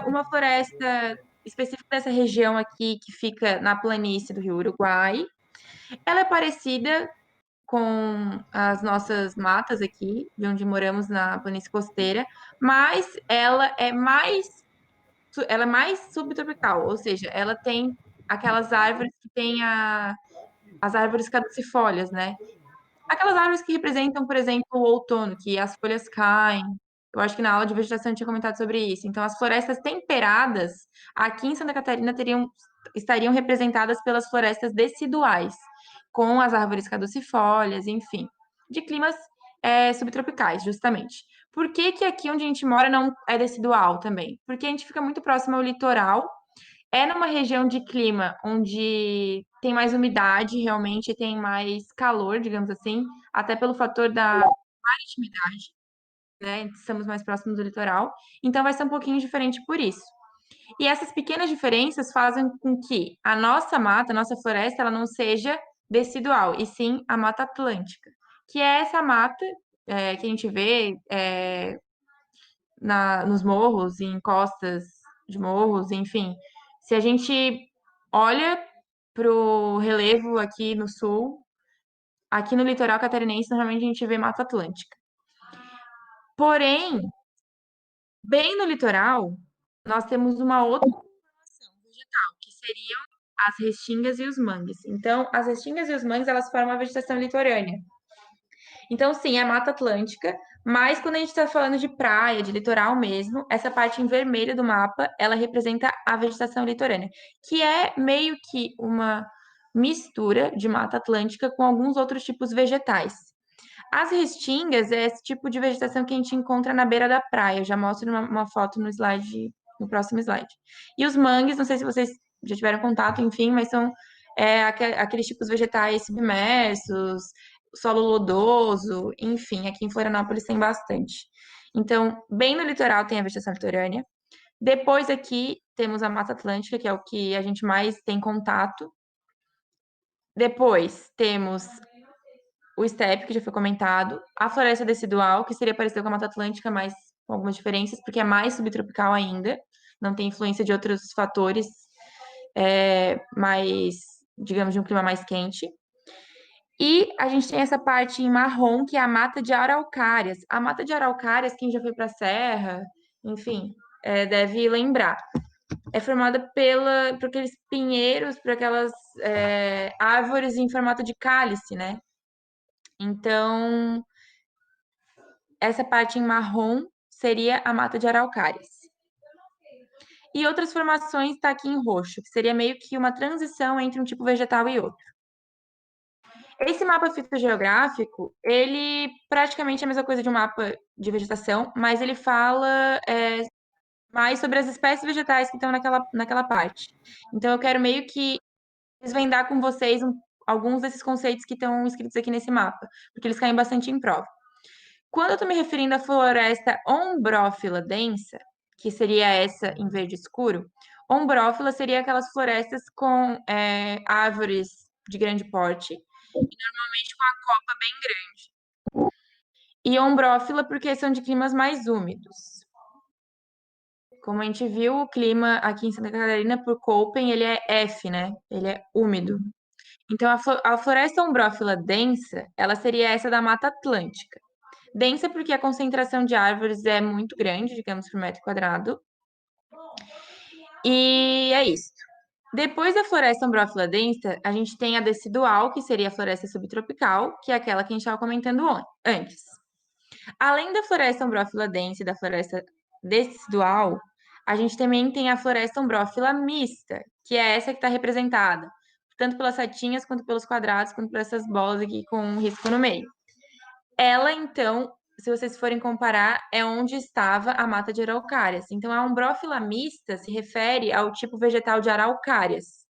uma floresta específica dessa região aqui, que fica na planície do Rio Uruguai. Ela é parecida com as nossas matas aqui, de onde moramos na planície costeira, mas ela é mais subtropical, ou seja, ela tem aquelas árvores que têm as árvores caducifólias, né? Aquelas árvores que representam, por exemplo, o outono, que as folhas caem. Eu acho que na aula de vegetação eu tinha comentado sobre isso. Então, as florestas temperadas aqui em Santa Catarina estariam representadas pelas florestas deciduais, com as árvores caducifólias, enfim, de climas subtropicais, justamente. Por que que aqui onde a gente mora não é decidual também? Porque a gente fica muito próximo ao litoral, é numa região de clima onde tem mais umidade, realmente tem mais calor, digamos assim, até pelo fator da maritimidade, né? Estamos mais próximos do litoral, então vai ser um pouquinho diferente por isso. E essas pequenas diferenças fazem com que a nossa mata, a nossa floresta, ela não seja decidual, e sim a Mata Atlântica, que é essa mata que a gente vê nos morros, em encostas de morros, enfim. Se a gente olha para o relevo aqui no sul, aqui no litoral catarinense, normalmente a gente vê Mata Atlântica. Porém, bem no litoral, nós temos uma outra formação vegetal, que seriam as restingas e os mangues. Então, as restingas e os mangues, elas formam a vegetação litorânea. Então, sim, é Mata Atlântica, mas quando a gente está falando de praia, de litoral mesmo, essa parte em vermelho do mapa, ela representa a vegetação litorânea, que é meio que uma mistura de Mata Atlântica com alguns outros tipos vegetais. As restingas é esse tipo de vegetação que a gente encontra na beira da praia. Eu já mostro uma foto no slide, no próximo slide. E os mangues, não sei se vocês já tiveram contato, enfim, mas são aqueles tipos vegetais submersos, solo lodoso, enfim, aqui em Florianópolis tem bastante. Então, bem no litoral tem a vegetação litorânea. Depois aqui temos a Mata Atlântica, que é o que a gente mais tem contato. Depois temos o steppe, que já foi comentado, a floresta decidual, que seria parecida com a Mata Atlântica, mas com algumas diferenças, porque é mais subtropical ainda, não tem influência de outros fatores mais, digamos, de um clima mais quente. E a gente tem essa parte em marrom, que é a mata de araucárias. A mata de araucárias, quem já foi para a serra, enfim, deve lembrar. É formada por aqueles pinheiros, por aquelas árvores em formato de cálice, né? Então, essa parte em marrom seria a mata de araucárias. E outras formações está aqui em roxo, que seria meio que uma transição entre um tipo vegetal e outro. Esse mapa fitogeográfico, ele praticamente é a mesma coisa de um mapa de vegetação, mas ele fala mais sobre as espécies vegetais que estão naquela parte. Então, eu quero meio que desvendar com vocês alguns desses conceitos que estão escritos aqui nesse mapa, porque eles caem bastante em prova. Quando eu estou me referindo à floresta ombrófila densa, que seria essa em verde escuro, ombrófila seria aquelas florestas com árvores de grande porte, normalmente com a copa bem grande. E ombrófila porque são de climas mais úmidos. Como a gente viu, o clima aqui em Santa Catarina, por Köppen, ele é F, né? Ele é úmido. Então, a floresta ombrófila densa, ela seria essa da Mata Atlântica. Densa porque a concentração de árvores é muito grande, digamos, por metro quadrado. E é isso. Depois da floresta ombrófila densa, a gente tem a decidual, que seria a floresta subtropical, que é aquela que a gente estava comentando antes. Além da floresta ombrófila densa e da floresta decidual, a gente também tem a floresta ombrófila mista, que é essa que está representada, tanto pelas setinhas, quanto pelos quadrados, quanto por essas bolas aqui com um risco no meio. Ela, então, se vocês forem comparar, é onde estava a mata de araucárias. Então, a umbrófila mista se refere ao tipo vegetal de araucárias.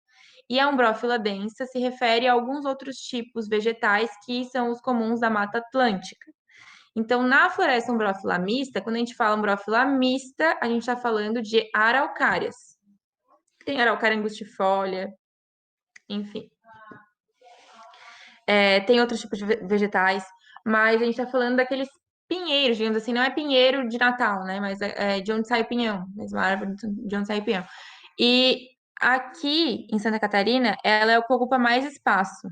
E a umbrófila densa se refere a alguns outros tipos vegetais que são os comuns da Mata Atlântica. Então, na floresta umbrófila mista, quando a gente fala umbrófila mista, a gente está falando de araucárias. Tem araucária angustifolia, enfim. Tem outros tipos de vegetais. mas a gente tá falando daqueles pinheiros, digamos assim, não é pinheiro de Natal, né? Mas é de onde sai o pinhão, mesmo a árvore de onde sai o pinhão. E aqui em Santa Catarina, ela é o que ocupa mais espaço.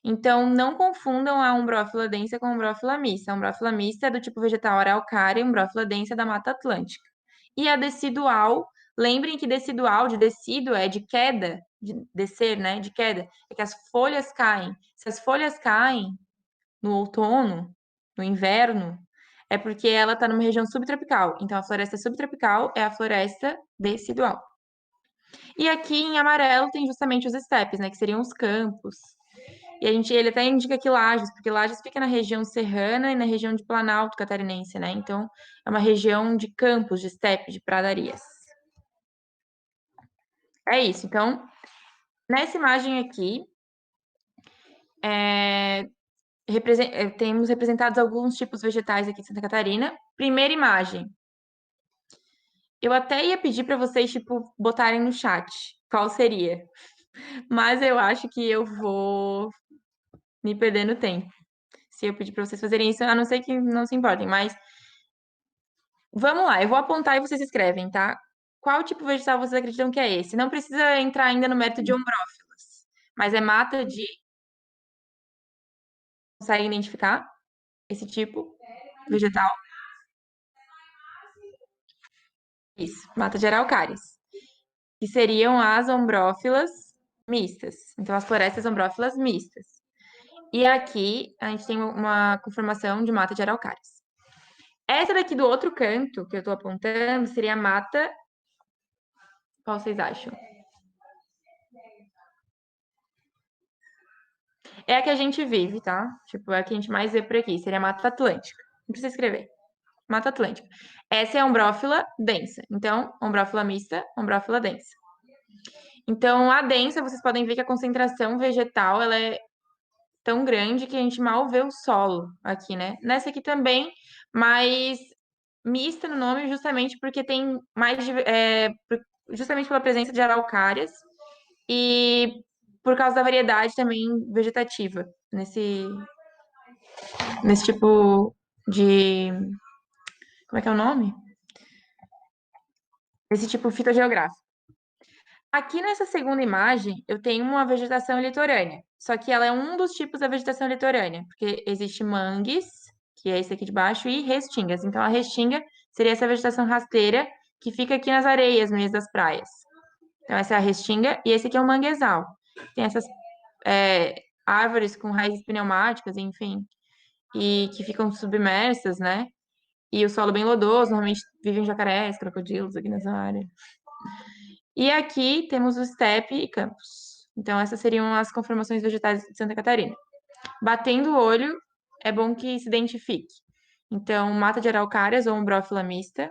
Então, não confundam a umbrófila densa com a umbrófila mista. A umbrófila mista é do tipo vegetal araucária e a umbrófila densa é da Mata Atlântica. E a decidual, lembrem que decidual, de decíduo, é de queda, de descer, né? De queda. É que as folhas caem. Se as folhas caem no outono, no inverno, é porque ela está numa região subtropical. Então, a floresta subtropical é a floresta decidual. E aqui em amarelo tem justamente os estepes, né? Que seriam os campos. E ele até indica que Lages, porque Lages fica na região serrana e na região de Planalto catarinense, né? Então, é uma região de campos, de estepe, de pradarias. É isso. Então, nessa imagem aqui, temos representados alguns tipos vegetais aqui de Santa Catarina. Primeira imagem. Eu até ia pedir para vocês, tipo, botarem no chat qual seria. Mas eu acho que eu vou me perder no tempo. Se eu pedir para vocês fazerem isso, a não ser que não se importem, mas vamos lá, eu vou apontar e vocês escrevem, tá? Qual tipo vegetal vocês acreditam que é esse? Não precisa entrar ainda no método de ombrófilas, mas é mata de. Consegue identificar esse tipo vegetal? Isso, mata de araucárias, que seriam as ombrófilas mistas. Então, as florestas ombrófilas mistas. E aqui a gente tem uma conformação de mata de araucárias. Essa daqui do outro canto que eu tô apontando seria a mata. Qual vocês acham? É a que a gente vive, tá? Tipo, é a que a gente mais vê por aqui. Seria a Mata Atlântica. Não precisa escrever. Mata Atlântica. Essa é a ombrófila densa. Então, ombrófila mista, ombrófila densa. Então, a densa, vocês podem ver que a concentração vegetal, ela é tão grande que a gente mal vê o solo aqui, né? Nessa aqui também, mas mista no nome justamente porque tem mais... justamente pela presença de araucárias e por causa da variedade também vegetativa nesse tipo de. Como é que é o nome? Esse tipo fitogeográfico. Aqui nessa segunda imagem, eu tenho uma vegetação litorânea. Só que ela é um dos tipos da vegetação litorânea, porque existe mangues, que é esse aqui de baixo, e restingas. Então, a restinga seria essa vegetação rasteira que fica aqui nas areias, no meio das praias. Então, essa é a restinga, e esse aqui é o manguezal. Tem essas é, árvores com raízes pneumáticas, enfim, e que ficam submersas, né? E o solo bem lodoso, normalmente vivem jacarés, crocodilos aqui nessa área. E aqui temos o estepe e campos. Então, essas seriam as conformações vegetais de Santa Catarina. Batendo o olho, é bom que se identifique. Então, mata de araucárias ou umbrófila mista,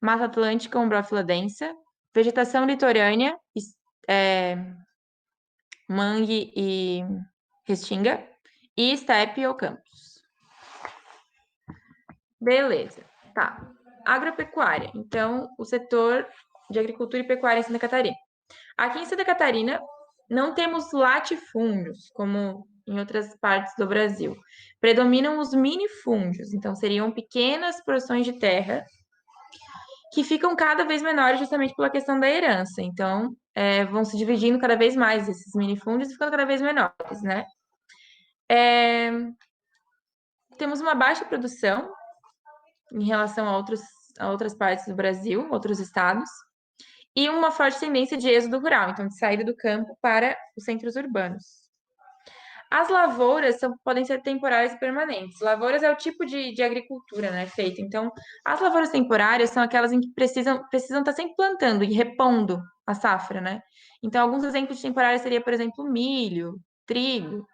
mata atlântica ou umbrófila densa, vegetação litorânea, é, mangue e restinga, e estepe ou campos. Beleza, tá. Agropecuária. Então, o setor de agricultura e pecuária em Santa Catarina. Aqui em Santa Catarina, não temos latifúndios, como em outras partes do Brasil. Predominam os minifúndios, então seriam pequenas porções de terra que ficam cada vez menores justamente pela questão da herança. Então, vão se dividindo cada vez mais esses minifúndios e ficando cada vez menores, né? Temos uma baixa produção em relação a outras partes do Brasil, outros estados, e uma forte tendência de êxodo rural, então de saída do campo para os centros urbanos. As lavouras podem ser temporárias e permanentes. Lavouras é o tipo de agricultura, né, feita. Então, as lavouras temporárias são aquelas em que precisam estar sempre plantando e repondo a safra, né? Então, alguns exemplos de temporárias seria, por exemplo, milho, trigo.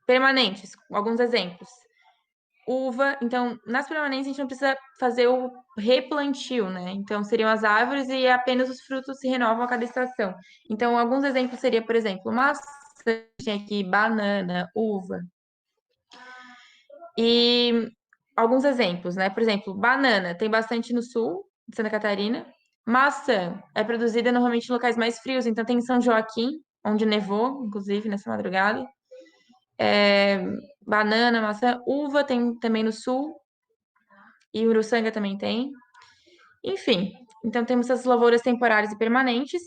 Permanentes, alguns exemplos. Uva, então, nas permanentes a gente não precisa fazer o replantio, né? Então, seriam as árvores e apenas os frutos se renovam a cada estação. Então, alguns exemplos seria, por exemplo, maçã, tem aqui banana, uva. E alguns exemplos, né? Por exemplo, banana tem bastante no sul de Santa Catarina. Maçã é produzida normalmente em locais mais frios, então tem em São Joaquim, onde nevou, inclusive, nessa madrugada. Banana, maçã, uva tem também no sul, e Uruçanga também tem. Enfim, então temos essas lavouras temporárias e permanentes.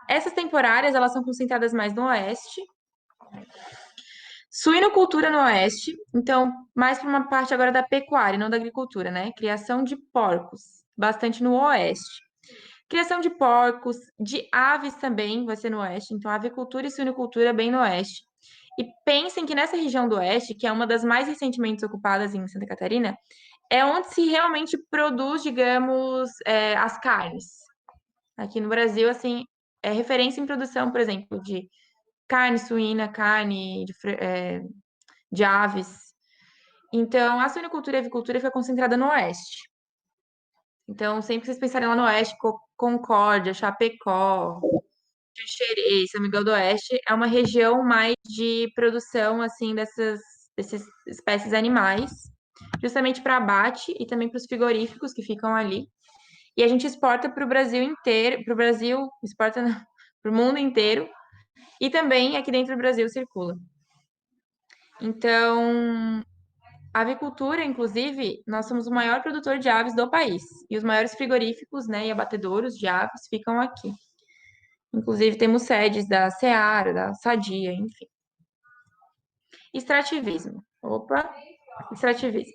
Essas temporárias, elas são concentradas mais no oeste. Suinocultura no oeste, então mais para uma parte agora da pecuária, não da agricultura, né? Criação de porcos, bastante no oeste. Criação de porcos, de aves também vai ser no oeste, então avicultura e suinocultura bem no oeste. E pensem que nessa região do oeste, que é uma das mais recentemente ocupadas em Santa Catarina, é onde se realmente produz, digamos, as carnes. Aqui no Brasil, assim, é referência em produção, por exemplo, de carne suína, carne de aves. Então, a suinocultura e a avicultura foi concentrada no oeste. Então, sempre que vocês pensarem lá no oeste, Concórdia, Chapecó, Xerê, São Miguel do Oeste, é uma região mais de produção, assim, dessas espécies animais, justamente para abate e também para os frigoríficos que ficam ali. E a gente exporta para o Brasil inteiro, para o Brasil, exporta para o mundo inteiro, e também aqui dentro do Brasil circula. Então, a avicultura, inclusive, nós somos o maior produtor de aves do país. E os maiores frigoríficos, né, e abatedouros de aves ficam aqui. Inclusive, temos sedes da Seara, da Sadia, enfim. Extrativismo. Opa, extrativismo.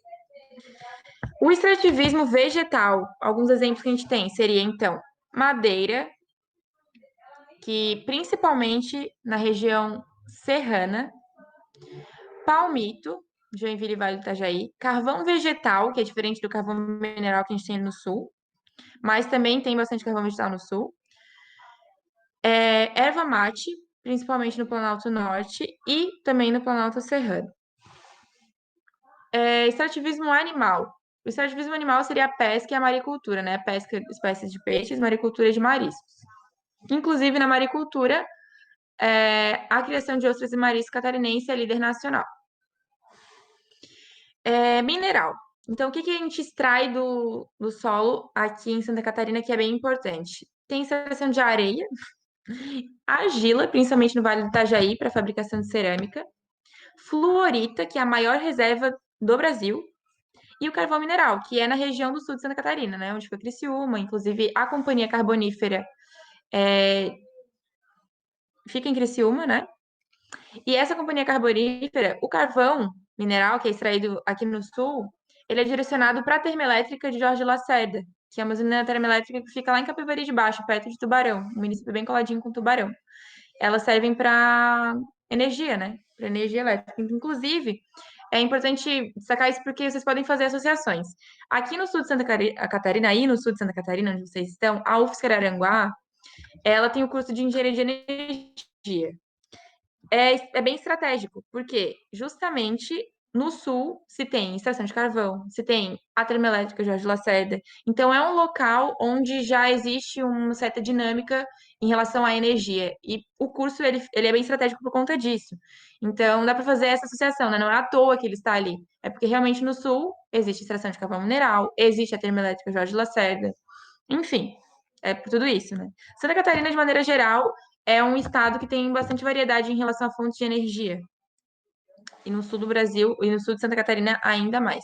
O extrativismo vegetal, alguns exemplos que a gente tem, seria, então, madeira, que principalmente na região serrana, palmito, Joinville e Vale do Itajaí, carvão vegetal, que é diferente do carvão mineral que a gente tem no sul, mas também tem bastante carvão vegetal no sul. Erva mate, principalmente no Planalto Norte e também no Planalto Serrano. Extrativismo animal. O extrativismo animal seria a pesca e a maricultura, né? Pesca de espécies de peixes, maricultura de mariscos. Inclusive, na maricultura, a criação de ostras e marisco catarinense é líder nacional. Mineral. Então, o que a gente extrai do solo aqui em Santa Catarina que é bem importante? Tem extração de areia, argila, principalmente no Vale do Itajaí, para fabricação de cerâmica, fluorita, que é a maior reserva do Brasil, e o carvão mineral, que é na região do sul de Santa Catarina, né? Onde foi Criciúma, inclusive a Companhia Carbonífera fica em Criciúma, né? E essa companhia carbonífera, o carvão mineral que é extraído aqui no sul, ele é direcionado para a termoelétrica de Jorge Lacerda, que é uma usina termoelétrica que fica lá em Capivari de Baixo, perto de Tubarão, um município bem coladinho com Tubarão. Elas servem para energia, né? Para energia elétrica. Inclusive, é importante destacar isso porque vocês podem fazer associações. Aqui no sul de Santa Catarina, aí no sul de Santa Catarina, onde vocês estão, a UFSC Araranguá, ela tem o curso de engenharia de energia. É bem estratégico, porque justamente no sul se tem extração de carvão, se tem a termoelétrica Jorge Lacerda. Então é um local onde já existe uma certa dinâmica em relação à energia. E o curso ele é bem estratégico por conta disso. Então dá para fazer essa associação, né? Não é à toa que ele está ali. É porque realmente no sul existe extração de carvão mineral, existe a termoelétrica Jorge Lacerda. Enfim, é por tudo isso, né? Santa Catarina, de maneira geral, é um estado que tem bastante variedade em relação a fontes de energia. E no sul do Brasil e no sul de Santa Catarina ainda mais.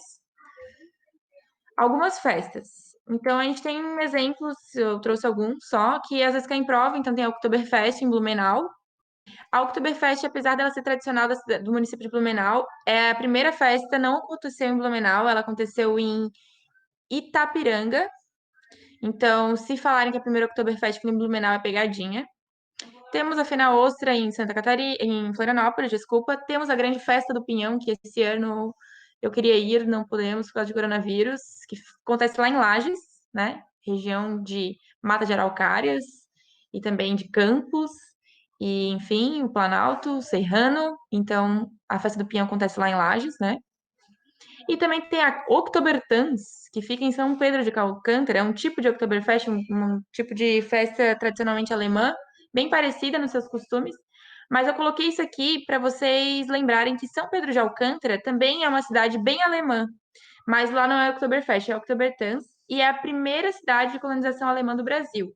Algumas festas. Então a gente tem exemplos, eu trouxe alguns só, que às vezes caem em prova, então tem a Oktoberfest em Blumenau. A Oktoberfest, apesar dela ser tradicional do município de Blumenau, a primeira festa não aconteceu em Blumenau, ela aconteceu em Itapiranga. Então, se falarem que a primeira Oktoberfest foi em Blumenau, é pegadinha. Temos a Fena Ostra em Santa Catarina, em Florianópolis, desculpa. Temos a Grande Festa do Pinhão, que esse ano eu queria ir, não podemos por causa de coronavírus, que acontece lá em Lages, né? Região de Mata de Araucárias e também de Campos. E, enfim, o Planalto, o Serrano. Então, a Festa do Pinhão acontece lá em Lages, né? E também tem a Oktobertanz, que fica em São Pedro de Alcântara. É um tipo de Oktoberfest, um tipo de festa tradicionalmente alemã, bem parecida nos seus costumes. Mas eu coloquei isso aqui para vocês lembrarem que São Pedro de Alcântara também é uma cidade bem alemã. Mas lá não é Oktoberfest, é Oktobertanz. E é a primeira cidade de colonização alemã do Brasil.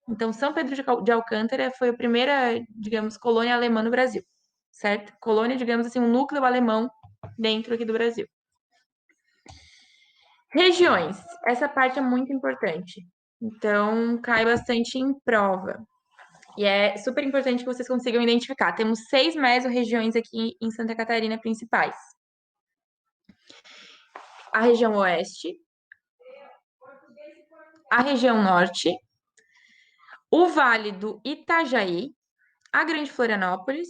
Então, São Pedro de Alcântara foi a primeira, digamos, colônia alemã no Brasil, certo? Colônia, digamos assim, um núcleo alemão dentro aqui do Brasil. Regiões. Essa parte é muito importante. Então, cai bastante em prova. E é super importante que vocês consigam identificar. Temos 6 mesorregiões aqui em Santa Catarina principais. A região oeste, a região norte, o Vale do Itajaí, a Grande Florianópolis,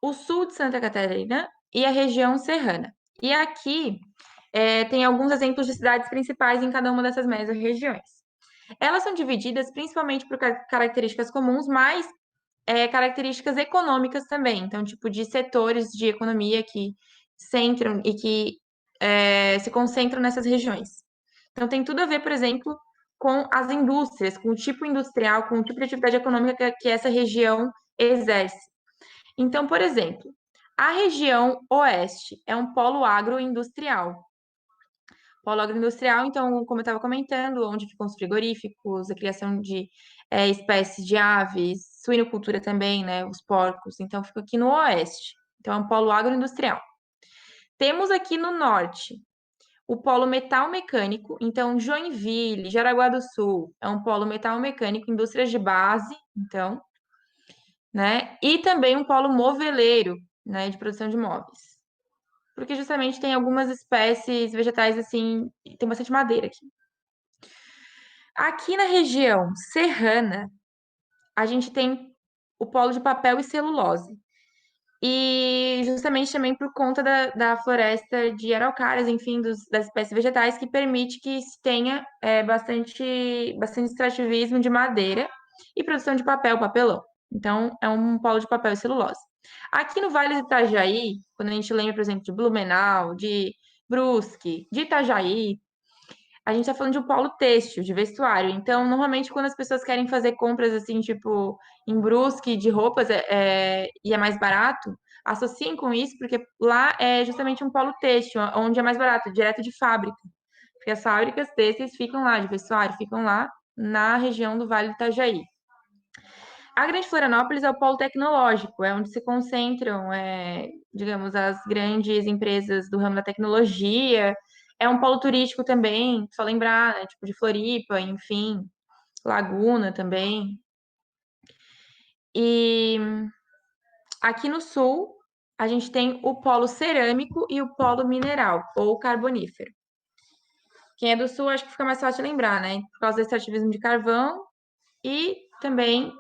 o sul de Santa Catarina e a região serrana. E aqui tem alguns exemplos de cidades principais em cada uma dessas mesorregiões. Elas são divididas principalmente por características comuns, mas características econômicas também. Então, tipo, de setores de economia que centram e que se concentram nessas regiões. Então, tem tudo a ver, por exemplo, com as indústrias, com o tipo industrial, com o tipo de atividade econômica que essa região exerce. Então, por exemplo, a região oeste é um polo agroindustrial. Polo agroindustrial, então, como eu estava comentando, onde ficam os frigoríficos, a criação de espécies de aves, suinocultura também, né, os porcos. Então, fica aqui no oeste. Então, é um polo agroindustrial. Temos aqui no norte o polo metal mecânico. Então, Joinville, Jaraguá do Sul, é um polo metal mecânico, indústrias de base, então, né? E também um polo moveleiro, né, de produção de móveis. Porque justamente tem algumas espécies vegetais assim, tem bastante madeira aqui. Aqui na região serrana, a gente tem o polo de papel e celulose. E justamente também por conta da floresta de araucárias, enfim, das espécies vegetais, que permite que se tenha bastante extrativismo de madeira e produção de papel, papelão. Então, é um polo de papel e celulose. Aqui no Vale do Itajaí, quando a gente lembra, por exemplo, de Blumenau, de Brusque, de Itajaí, a gente está falando de um polo têxtil, de vestuário. Então, normalmente, quando as pessoas querem fazer compras assim, tipo, em Brusque, de roupas, e é mais barato, associem com isso, porque lá é justamente um polo têxtil, onde é mais barato, direto de fábrica. Porque as fábricas têxteis ficam lá, de vestuário, ficam lá na região do Vale do Itajaí. A Grande Florianópolis é o polo tecnológico, é onde se concentram, digamos, as grandes empresas do ramo da tecnologia. É um polo turístico também, só lembrar, né, tipo de Floripa, enfim, Laguna também. E aqui no sul, a gente tem o polo cerâmico e o polo mineral, ou carbonífero. Quem é do sul, acho que fica mais fácil de lembrar, né? Por causa do extrativismo de carvão e também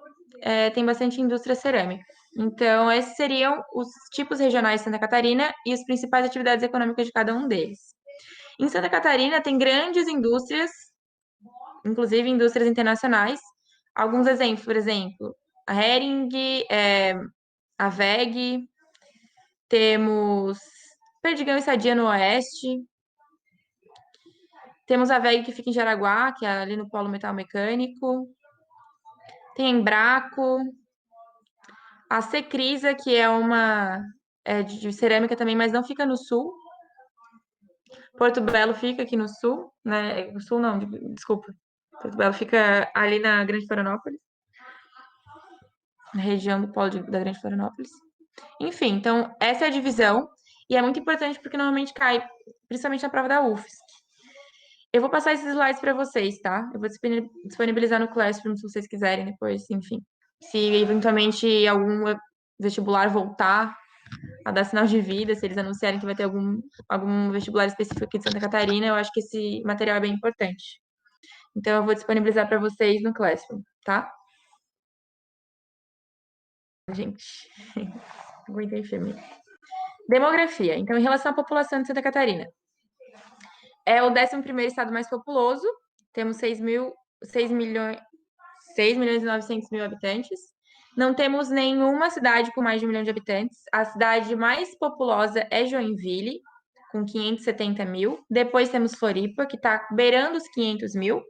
tem bastante indústria cerâmica. Então, esses seriam os tipos regionais de Santa Catarina e as principais atividades econômicas de cada um deles. Em Santa Catarina, tem grandes indústrias, inclusive indústrias internacionais. Alguns exemplos, por exemplo, a Hering, a WEG, temos Perdigão e Sadia no Oeste, temos a WEG que fica em Jaraguá, que é ali no Polo Metal Mecânico, tem a Embraco, a Secrisa, que é uma de cerâmica também, mas não fica no sul. Porto Belo fica aqui no sul, né? No sul não, desculpa. Porto Belo fica ali na Grande Florianópolis, na região do polo da Grande Florianópolis. Enfim, então essa é a divisão e é muito importante porque normalmente cai, principalmente na prova da UFSC. Eu vou passar esses slides para vocês, tá? Eu vou disponibilizar no Classroom se vocês quiserem depois, enfim. Se eventualmente algum vestibular voltar a dar sinal de vida, se eles anunciarem que vai ter algum vestibular específico aqui de Santa Catarina, eu acho que esse material é bem importante. Então, eu vou disponibilizar para vocês no Classroom, tá? Gente, aguentei firme. Demografia. Então, em relação à população de Santa Catarina, é o 11º estado mais populoso. Temos 6 milhões, 6 milhões e 900 mil habitantes. Não temos nenhuma cidade com mais de 1 milhão de habitantes. A cidade mais populosa é Joinville, com 570 mil. Depois temos Floripa, que está beirando os 500 mil.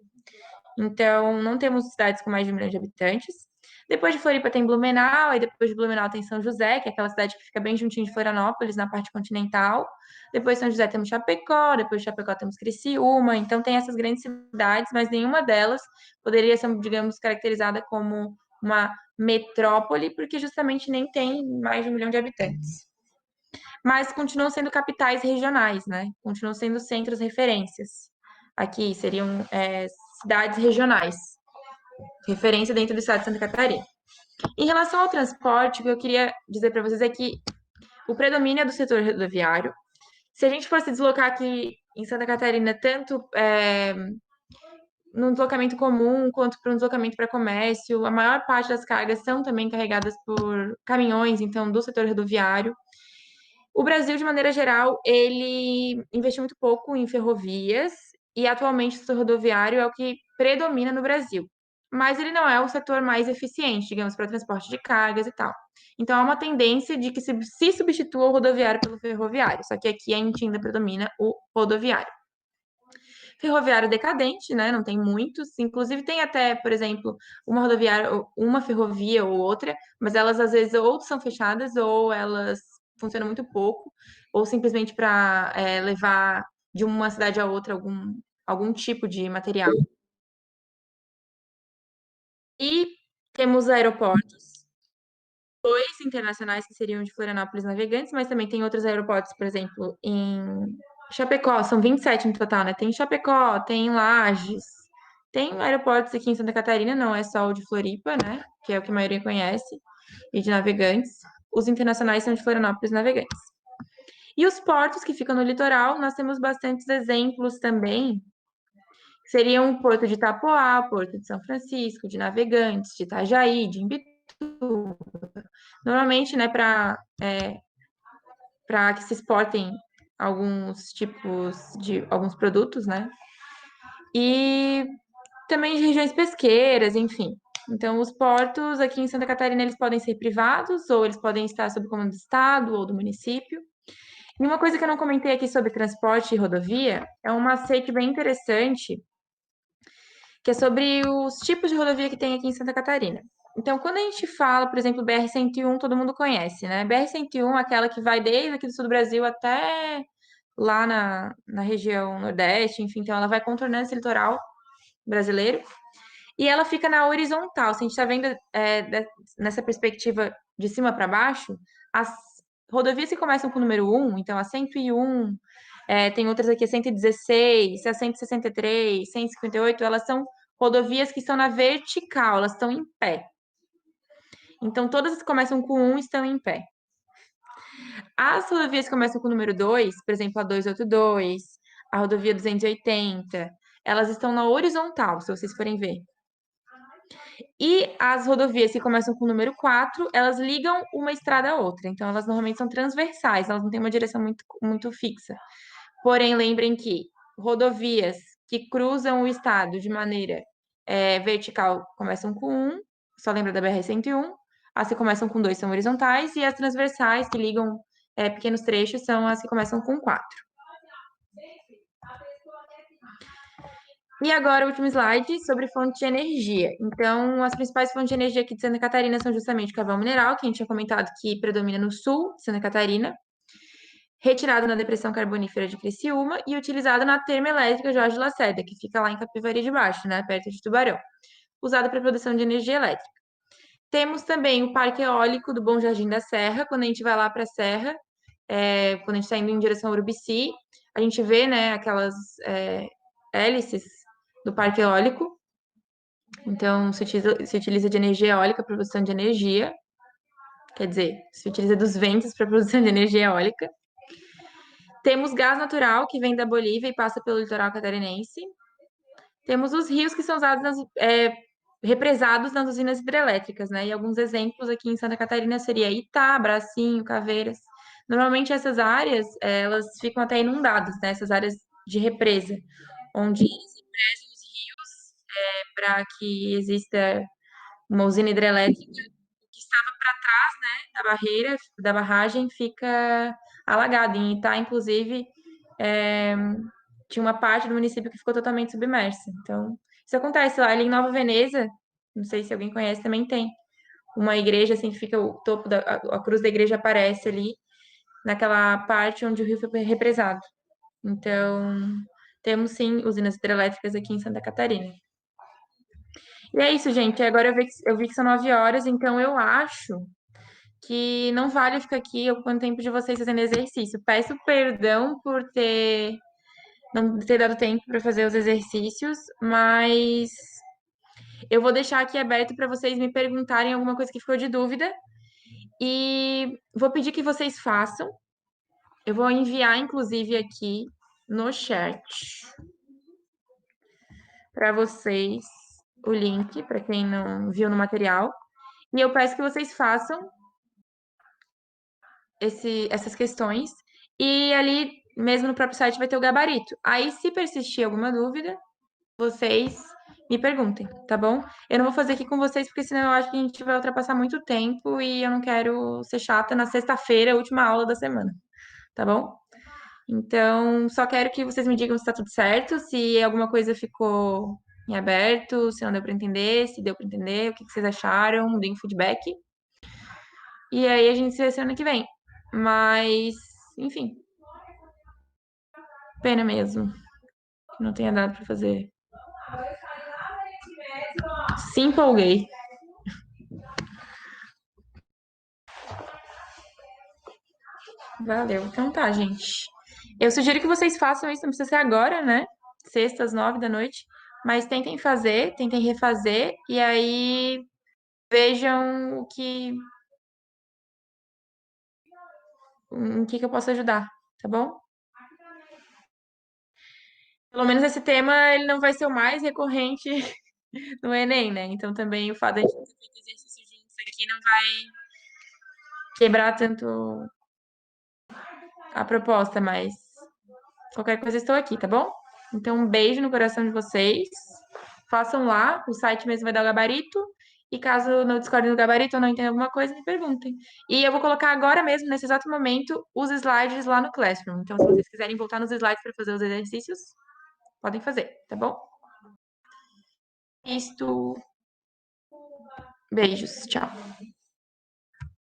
Então, não temos cidades com mais de 1 milhão de habitantes. Depois de Floripa tem Blumenau, e depois de Blumenau tem São José, que é aquela cidade que fica bem juntinho de Florianópolis, na parte continental. Depois de São José temos Chapecó, depois de Chapecó temos Criciúma. Então tem essas grandes cidades, mas nenhuma delas poderia ser, digamos, caracterizada como uma metrópole, porque justamente nem tem mais de 1 milhão de habitantes. Mas continuam sendo capitais regionais, né? Continuam sendo centros referências. Aqui seriam cidades regionais, referência dentro do estado de Santa Catarina. Em relação ao transporte, o que eu queria dizer para vocês é que o predomínio é do setor rodoviário. Se a gente for se deslocar aqui em Santa Catarina, tanto num deslocamento comum quanto para um deslocamento para comércio, a maior parte das cargas são também carregadas por caminhões, então, do setor rodoviário. O Brasil, de maneira geral, ele investiu muito pouco em ferrovias e atualmente o setor rodoviário é o que predomina no Brasil. Mas ele não é o setor mais eficiente, digamos, para transporte de cargas e tal. Então há uma tendência de que se substitua o rodoviário pelo ferroviário, só que aqui a gente ainda predomina o rodoviário. Ferroviário decadente, né? Não tem muitos. Inclusive tem até, por exemplo, uma rodoviária, uma ferrovia ou outra, mas elas às vezes ou são fechadas ou elas funcionam muito pouco, ou simplesmente para levar de uma cidade a outra algum tipo de material. E temos aeroportos, dois internacionais que seriam de Florianópolis Navegantes, mas também tem outros aeroportos, por exemplo, em Chapecó, são 27 no total, né? Tem Chapecó, tem Lages, tem aeroportos aqui em Santa Catarina, não é só o de Floripa, né? Que é o que a maioria conhece, e de Navegantes. Os internacionais são de Florianópolis Navegantes. E os portos que ficam no litoral, nós temos bastantes exemplos também. Seriam o Porto de Itapoá, Porto de São Francisco, de Navegantes, de Itajaí, de Imbituba. Normalmente, né, para que se exportem alguns tipos de alguns produtos, né? E também de regiões pesqueiras, enfim. Então, os portos aqui em Santa Catarina, eles podem ser privados, ou eles podem estar sob comando do estado ou do município. E uma coisa que eu não comentei aqui sobre transporte e rodovia é um macete bem interessante, que é sobre os tipos de rodovia que tem aqui em Santa Catarina. Então, quando a gente fala, por exemplo, BR-101, todo mundo conhece, né? BR-101 é aquela que vai desde aqui do sul do Brasil até lá na região Nordeste, enfim, então ela vai contornando esse litoral brasileiro e ela fica na horizontal. Se a gente está vendo nessa perspectiva de cima para baixo, as rodovias que começam com o número 1, então a 101, tem outras aqui, a 116, a 163, 158, elas são rodovias que estão na vertical, elas estão em pé. Então, todas as que começam com 1 estão em pé. As rodovias que começam com o número 2, por exemplo, a 282, a rodovia 280, elas estão na horizontal, se vocês forem ver. E as rodovias que começam com o número 4, elas ligam uma estrada à outra. Então, elas normalmente são transversais, elas não têm uma direção muito fixa. Porém, lembrem que rodovias que cruzam o estado de maneira vertical começam com 1, só lembra da BR-101. As que começam com 2 são horizontais, e as transversais, que ligam pequenos trechos, são as que começam com 4. E agora, o último slide sobre fonte de energia. Então, as principais fontes de energia aqui de Santa Catarina são justamente o carvão mineral, que a gente tinha comentado que predomina no sul de Santa Catarina, retirado na depressão carbonífera de Criciúma e utilizado na termoelétrica Jorge Lacerda, que fica lá em Capivari de Baixo, né, perto de Tubarão, usada para produção de energia elétrica. Temos também o Parque Eólico do Bom Jardim da Serra. Quando a gente vai lá para a Serra, quando a gente está indo em direção ao Urubici, a gente vê, né, aquelas hélices do Parque Eólico. Então, se utiliza de energia eólica para produção de energia. Quer dizer, se utiliza dos ventos para produção de energia eólica. Temos gás natural, que vem da Bolívia e passa pelo litoral catarinense. Temos os rios que são usados represados nas usinas hidrelétricas, né? E alguns exemplos aqui em Santa Catarina seria Itá, Bracinho, Caveiras. Normalmente essas áreas, elas ficam até inundadas, né? Essas áreas de represa, onde eles represam os rios para que exista uma usina hidrelétrica. O que estava para trás, né, da barreira, da barragem, fica alagado. Em Itá, inclusive, tinha uma parte do município que ficou totalmente submersa. Então, isso acontece lá. Ali em Nova Veneza, não sei se alguém conhece, também tem uma igreja, assim, que fica o topo a cruz da igreja aparece ali, naquela parte onde o rio foi represado. Então, temos sim usinas hidrelétricas aqui em Santa Catarina. E é isso, gente. Agora eu vi que são 9 horas, então eu acho que não vale ficar aqui ocupando tempo de vocês fazendo exercício. Peço perdão por não ter dado tempo para fazer os exercícios, mas eu vou deixar aqui aberto para vocês me perguntarem alguma coisa que ficou de dúvida e vou pedir que vocês façam. Eu vou enviar, inclusive, aqui no chat para vocês o link, para quem não viu no material. E eu peço que vocês façam essas questões. E ali mesmo no próprio site vai ter o gabarito. Aí, se persistir alguma dúvida, vocês me perguntem, tá bom? Eu não vou fazer aqui com vocês, porque senão eu acho que a gente vai ultrapassar muito tempo e eu não quero ser chata na sexta-feira, última aula da semana, tá bom? Então, só quero que vocês me digam se tá tudo certo, se alguma coisa ficou em aberto, se não deu para entender, se deu para entender, o que vocês acharam, deem feedback. E aí a gente se vê semana que vem. Mas, enfim, pena mesmo que não tenha dado para fazer. Se empolguei. Valeu. Então tá, gente. Eu sugiro que vocês façam isso, não precisa ser agora, né? Sexta, às 9 da noite. Mas tentem fazer, tentem refazer, e aí vejam em que eu posso ajudar, tá bom? Pelo menos esse tema, ele não vai ser o mais recorrente no Enem, né? Então também o fato de a gente ter feito exercício juntos aqui não vai quebrar tanto a proposta, mas qualquer coisa estou aqui, tá bom? Então, um beijo no coração de vocês. Façam lá, o site mesmo vai dar o gabarito. E caso não discordem do gabarito ou não entendam alguma coisa, me perguntem. E eu vou colocar agora mesmo, nesse exato momento, os slides lá no Classroom. Então, se vocês quiserem voltar nos slides para fazer os exercícios, podem fazer, tá bom? Isto. Beijos, tchau.